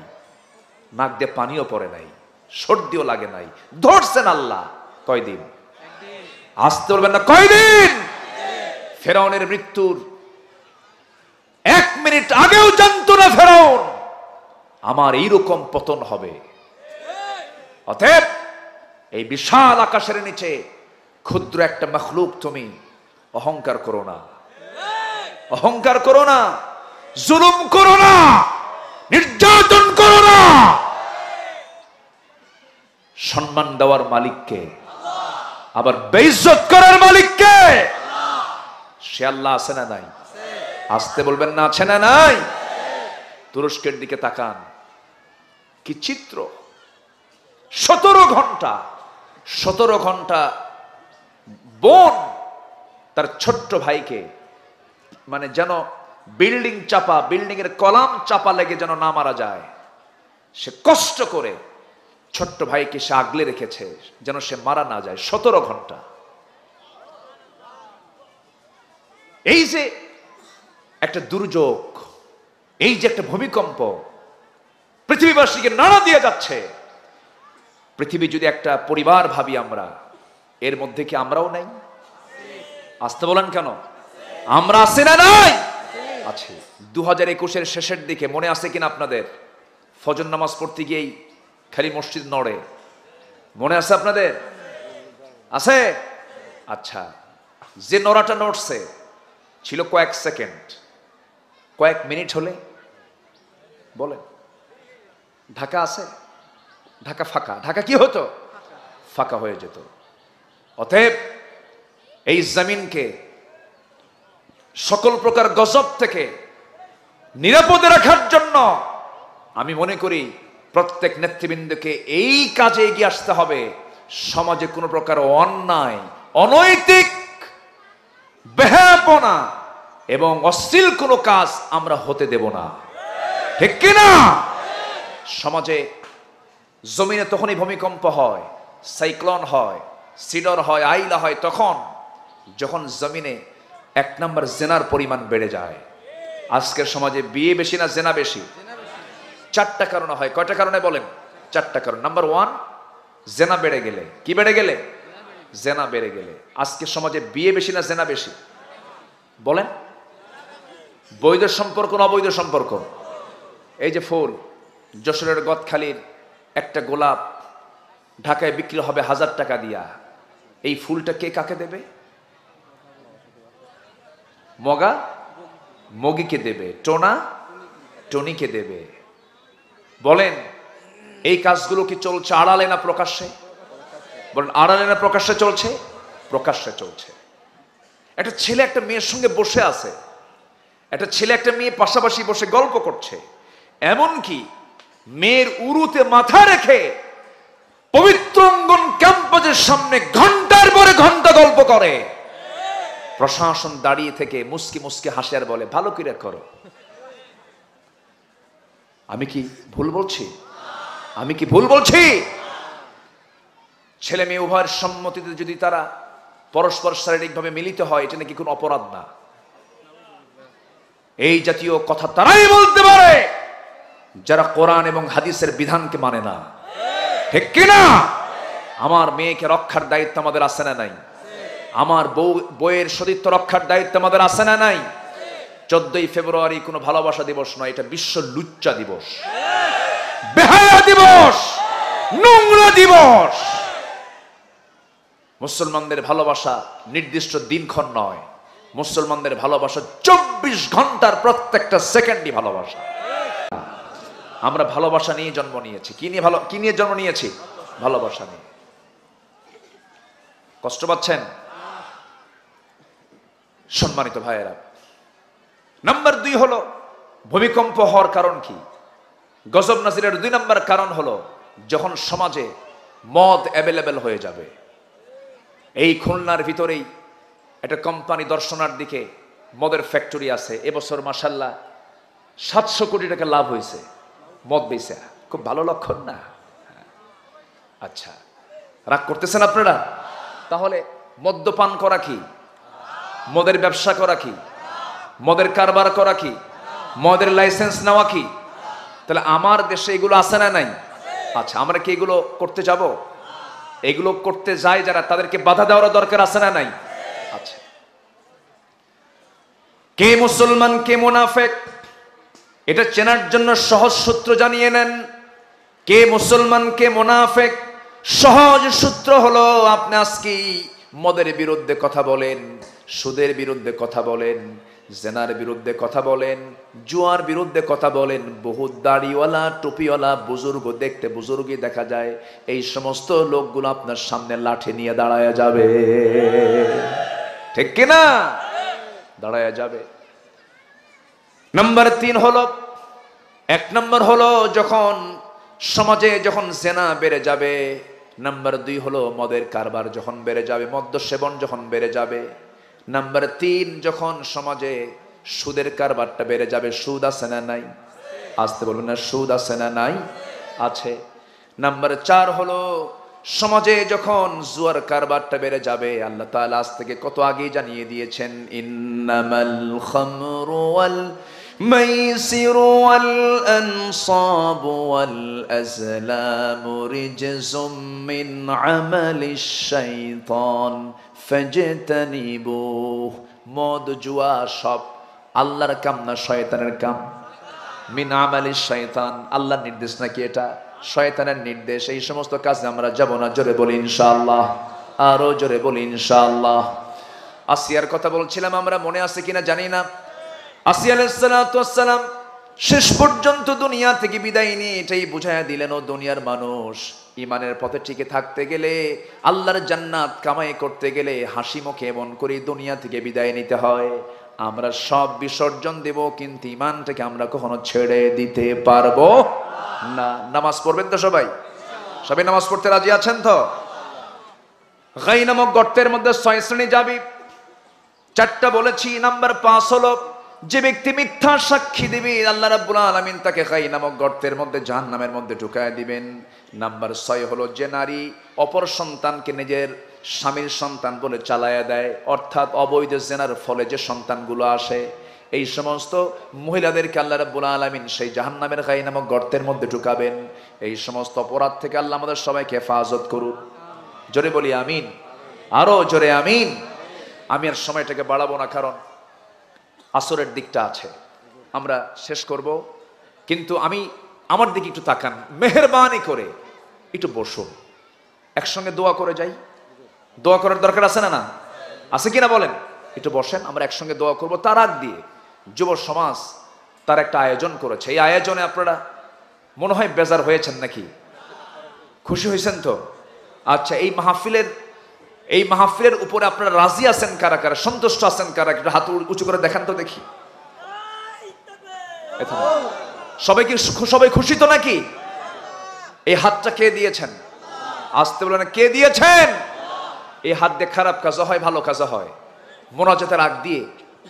নাক দিয়ে পানিও পড়ে নাই, সর্দিও লাগে নাই, ধরছেন আল্লাহ। কয়দিন? আসতে বলবেন না, কয়দিন? ফেরাউনের মৃত্যুর 1 মিনিট আগেও জানতো না ফেরাউন আমার এইরকম পতন হবে। অতএব এই বিশাল আকাশের নিচে ক্ষুদ্র একটা মখলুক তুমি, অহংকার করো না, অহংকার করো না, জুলুম করো না, নির্যাতন করো না। সম্মান দেওয়ার মালিককে, আবার বেইজ্জত করার মালিককে, সে আল্লাহ আছে না নাই? আসতে বলবেন না, আছে না নাই? তুরস্কের দিকে তাকান, কি চিত্র! 17 ঘন্টা বোন তার ছোট্ট ভাইকে, মানে যেন বিল্ডিং চাপা, বিল্ডিং এর কলাম চাপা লেগে যেন না মারা যায়, সে কষ্ট করে ছোট্ট ভাইকে সে আগলে রেখেছে যেন সে মারা না যায়। 17 ঘন্টা। এই যে একটা দুর্যোগ, এই যে একটা ভূমিকম্প পৃথিবীবাসীকে নাড়া দিয়ে যাচ্ছে, পৃথিবী যদি একটা পরিবার ভাবি আমরা, এর মধ্যে কি আমরাও নাই? আসতে বলেন কেন? আমরা আছি না নাই? আছি। 2021-এর শেষের দিকে মনে আছে কিনা আপনাদের? ফজর নামাজ পড়তে গিয়েই খালি মসজিদ নড়ে, মনে আছে আপনাদের? আছে? আচ্ছা, যে নড়াটা নড়ছে ছিল কয়েক সেকেন্ড, কয়েক মিনিট হলে বলেন ঢাকা আছে? ঢাকা ফাঁকা, ঢাকা কি হতো? ফাঁকা হয়ে যেত। অতএব এই জমিনকে সকল প্রকার গজব থেকে নিরাপদে রাখার জন্য আমি মনে করি প্রত্যেক নেতৃবৃন্দকে এই কাজে এগিয়ে আসতে হবে। সমাজে কোনো প্রকার অন্যায়, অনৈতিক, বেহায়াপনা এবং অশ্লীল কোনো কাজ আমরা হতে দেব না, ঠিক কিনা? সমাজে জমিনে তখনই ভূমিকম্প হয়, সাইক্লোন হয়, সিডর হয়, আইলা হয়, তখন যখন জমিনে 1 নম্বর জেনার পরিমাণ বেড়ে যায়। আজকের সমাজে বিয়ে বেশি না জেনা বেশি? 4টা কারণে হয়। কয়টা কারণে বলেন? 4টা কারণ। নাম্বার 1, জেনা বেড়ে গেলে। কি বেড়ে গেলে? জেনা বেড়ে গেলে। আজকের সমাজে বিয়ে বেশি না জেনা বেশি? বলেন। বৈধ সম্পর্ক না অবৈধ সম্পর্ক? এই যে ফুল, যশোরের গদখালির একটা গোলাপ ঢাকায় বিক্রি হবে 1000 টাকা দিয়া, এই ফুলটা কে কাকে দেবে? মগা মগিকে দেবে, টোনা টনিকে দেবে। বলেন, এই কাজগুলো কি চলছে আড়ালে না প্রকাশ্যে? বলেন, আড়ালে না প্রকাশ্যে চলছে? প্রকাশ্যে চলছে। একটা ছেলে একটা মেয়ের সঙ্গে বসে আছে, একটা ছেলে একটা মেয়ে পাশাপাশি বসে গল্প করছে, এমনকি মেয়ের উরুতে মাথা রেখে পবিত্র অঙ্গন ক্যাম্পাসের সামনে ঘন্টার পরে ঘন্টা গল্প করে। প্রশাসন দাঁড়িয়ে থেকে মুস্কি মুস্কি হাসে আর বলে, ভালো করে করো। আমি কি ভুল বলছি? আমি কি ভুল বলছি? ছেলে মেয়ে উভয়ের সম্মতিতে যদি তারা পরস্পর শারীরিকভাবে মিলিত হয়, এটা নাকি কোনো অপরাধ না। এই জাতীয় কথা তারাই বলতে পারে যারা কোরআন এবং হাদিসের বিধানকে মানে না। ঠিক কিনা? আমার মেয়েকে রক্ষার দায়িত্ব আমাদের আছে না নাই? আমার বইয়ের সতীত্ব রক্ষার দায়িত্ব আমাদের আছে না নাই? 14ই ফেব্রুয়ারি কোনো ভালোবাসা দিবস নয়, এটা বিশ্ব লুচ্চা দিবস, বেহায়া দিবস, নোংরা দিবস। মুসলমানদের ভালোবাসা নির্দিষ্ট দিনক্ষণ নয়, মুসলমানদের ভালোবাসা 24 ঘন্টার প্রত্যেকটা সেকেন্ডই ভালোবাসা। আমরা ভালোবাসা নিয়ে জন্ম নিয়েছি। কি নিয়ে জন্ম নিয়েছি? ভালোবাসা নিয়ে। কষ্ট পাচ্ছেন? সম্মানিত ভাইয়েরা, নাম্বার 2 হলো ভূমিকম্প হওয়ার কারণ কি? গজব নাজিরের 2 নম্বর কারণ হলো যখন সমাজে মদ অ্যাভেলেবেল হয়ে যাবে। এই খুলনার ভিতরেই একটা কোম্পানি দর্শনার দিকে মদের ফ্যাক্টরি আছে। এবছর মাশাআল্লাহ 700 কোটি টাকা লাভ হয়েছে মদ বেচে। খুব ভালো লক্ষণ না? আচ্ছা, রাগ করতেছেন আপনারা? তাহলে মদ্যপান করা কি? মদের ব্যবসা করা কি? মদের কারবার করা কি? মদের লাইসেন্স নেওয়া কি? তাহলে আমার দেশে এগুলো আছে না নাই? আচ্ছা, আমরা কি এগুলো করতে যাব? এগুলো করতে যায় যারা, তাদেরকে বাধা দেওয়ার দরকার আছে না নাই? আচ্ছা, কে মুসলমান কে মুনাফিক এটা চেনার জন্য সহজ সূত্র জানিয়ে নেন। কে মুসলমান কে মুনাফিক সহজ সূত্র হলো, আপনি আজকে মদের বিরুদ্ধে কথা বলেন, সুদের বিরুদ্ধে কথা বলেন, জেনার বিরুদ্ধে কথা বলেন, জুয়ার বিরুদ্ধে কথা বলেন, বহুত দাড়িওয়ালা টুপিওয়ালা বুজুর্গ দেখতে বুজুর্গই দেখা যায়, এই সমস্ত লোকগুলো আপনার সামনে লাঠি নিয়ে দাঁড়ায়া যাবে। ঠিক কিনা? দাঁড়ায়া যাবে। নাম্বার 3 হলো, 1 নম্বর হলো যখন সমাজে যখন জেনা বেড়ে যাবে। নাম্বার 2 হলো মদের কারবার যখন বেড়ে যাবে, মদ্য সেবন যখন বেড়ে যাবে। নাম্বার 3 যখন সমাজে সুদের কারবারটা বেড়ে যাবে। সুদ আছে না নাই? আসতে বলবেন না, সুদ আছে না নাই? আছে। নাম্বার 4 হলো সমাজে যখন জুয়ার কারবারটা বেড়ে যাবে। আল্লাহ তাআলা আজ থেকে কত আগেই জানিয়ে দিয়েছেন, ইন্নামাল খামরু ওয়াল মাইসিরু ওয়াল আনসাবু ওয়াল আজলামু রিজসুম মিন আমালিশ শাইতান ফাজতানিবুহু। মদ জুয়া সব আল্লাহর কাম না শয়তানের কাম? মিন আমালিশ শাইতান, আল্লাহর নির্দেশ নাকি এটা? শয়তানের নির্দেশ। এই সমস্ত কাজে আমরা যাব না। জোরে বলি ইনশাআল্লাহ, আরো জোরে বলি ইনশাআল্লাহ। আসিয়ার কথা বলছিলাম, আমরা মনে আছে কিনা জানি না। আসিয়া আলাইহিস সালাতু ওয়াস সালাম শেষ পর্যন্ত দুনিয়া থেকে বিদায় নিয়ে এটাই বুঝায়া দিলেন, ও দুনিয়ার মানুষ, ইমানের পথে টিকে থাকতে গেলে, আল্লাহর জান্নাত কামাই করতে গেলে হাসি মুখে এমন করে দুনিয়া থেকে বিদায় নিতে হয়। আমরা সব বিসর্জন দেব, কিন্তু ইমানটাকে আমরা কখনো ছেড়ে দিতে পারবো না। নামাজ পড়বেন তো সবাই? সবাই নামাজ পড়তে রাজি আছেন তো? গাই নামক গর্তের মধ্যে 6 শ্রেণী যাবি, 4টা বলেছি। নাম্বার 5 হলো যে ব্যক্তি মিথ্যা সাক্ষী দিবে, আল্লাহ রাব্বুল আলামিন তাকে গাই নামক গর্তের মধ্যে জাহান্নামের মধ্যে ঢুকায় দিবেন। নাম্বার 6 হলো যে নারী অপর সন্তানকে নিজের স্বামীর সন্তান বলে চালায়া দেয়, অর্থাৎ অবৈধ জেনার ফলে যে সন্তানগুলো আসে, এই সমস্ত মহিলাদেরকে আল্লাহ রাব্বুল আলামিন সেই জাহান্নামের গাই নামক গর্তের মধ্যে ঢুকাবেন। এই সমস্ত অপরাধ থেকে আল্লাহ আমাদের সবাইকে হেফাজত করুন। জোরে বলি আমিন, আরো জোরে আমিন। আমি আর সময়টাকে বাড়াবো না, কারণ আসরের দিকটা আছে, আমরা শেষ করব। কিন্তু আমার দিকে একটু তাকান, মেহেরবানি করে একটু বসুন, একসঙ্গে দোয়া করে যাই। দোয়া করার দরকার আছে না? না আছে কিনা বলেন? একটু বসেন, আমরা একসঙ্গে দোয়া করব। তার আগ দিয়ে যুব সমাজ তার একটা আয়োজন করেছে। এই আয়োজনে আপনারা মনে হয় বেজার হয়েছেন নাকি? খুশি হয়েছেন তো? আচ্ছা, এই মাহফিলের উপরে আপনারা রাজি আছেন কারা কারা? সন্তুষ্ট আছেন কারা? একটু হাত উঁচু করে দেখান তো দেখি। সবাই খুশি তো নাকি? এই হাতটা কে দিয়েছেন? আসতে বলেন, কে দিয়েছেন? এই হাত দিয়ে খারাপ কাজ হয়, ভালো কাজ হয়। মোনাজাতের আগ দিয়ে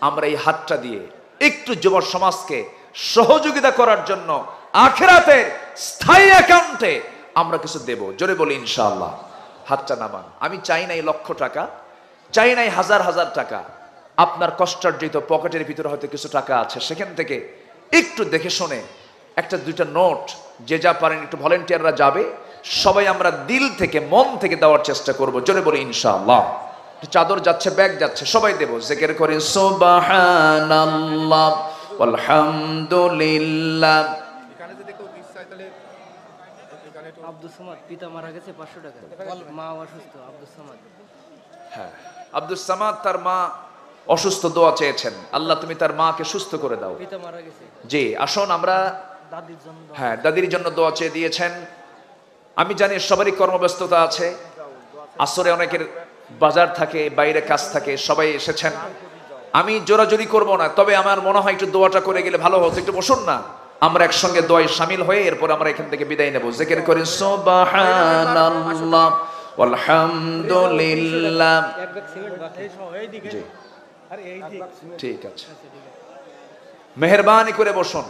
আমরা এই হাতটা দিয়ে একটু যুব সমাজকে সহযোগিতা করার জন্য আখিরাতের স্থায়ী অ্যাকাউন্টে আমরা কিছু দেব। জোরে বলি ইনশাআল্লাহ। হাতটা নামান। আমি চাই নাই লক্ষ টাকা, চাই নাই হাজার হাজার টাকা। আপনার কষ্টার্জিত পকেটের ভিতরে হয়তো কিছু টাকা আছে, সেখান থেকে একটু দেখে শুনে 1-2টা নোট, যে যা পারেন একটু ভলেন্টিয়াররা যাবে, সবাই আমরা দিল থেকে মন থেকে দেওয়ার চেষ্টা করব, জোরে বলি ইনশাআল্লাহ। চাদর যাচ্ছে, ব্যাগ যাচ্ছে, সবাই দেব। জিকির করি সুবহানাল্লাহ আলহামদুলিল্লাহ। এখানে যদি কেউ দিস চাই তাহলে এখানে একটু আব্দুল সামাদ পিতা মারা গেছে 500 টাকা, মা অসুস্থ। আব্দুল সামাদ, হ্যাঁ, আব্দুল সামাদ তার মা অসুস্থ, দোয়া চেয়েছেন, আল্লাহ তুমি তার মাকে সুস্থ করে দাও। পিতা মারা গেছে, জি, আসুন আমরা, দাদির জন্য দোয়া। হ্যাঁ, দাদির জন্য দোয়া চেয়ে দিয়েছেন। আমি জানি সবারই কর্মব্যস্ততা আছে, আসরে অনেকের বাজার থাকে, বাইরে কাজ থাকে, সবাই এসেছেন। আমি জোরাজোরি করব না, তবে আমার মনে হয় একটু দোয়াটা করে গেলে ভালো হতো। একটু বসুন না, আমরা একসঙ্গে দোয়ায় শামিল হয়ে এরপর আমরা এখান থেকে বিদায় নেব। জিকির করি সুবহানাল্লাহ আলহামদুলিল্লাহ। এক ব্যাগ সিমেন্ট বাকি। জি, আর এই দিক ঠিক আছে, মেহেরবানি করে বসুন।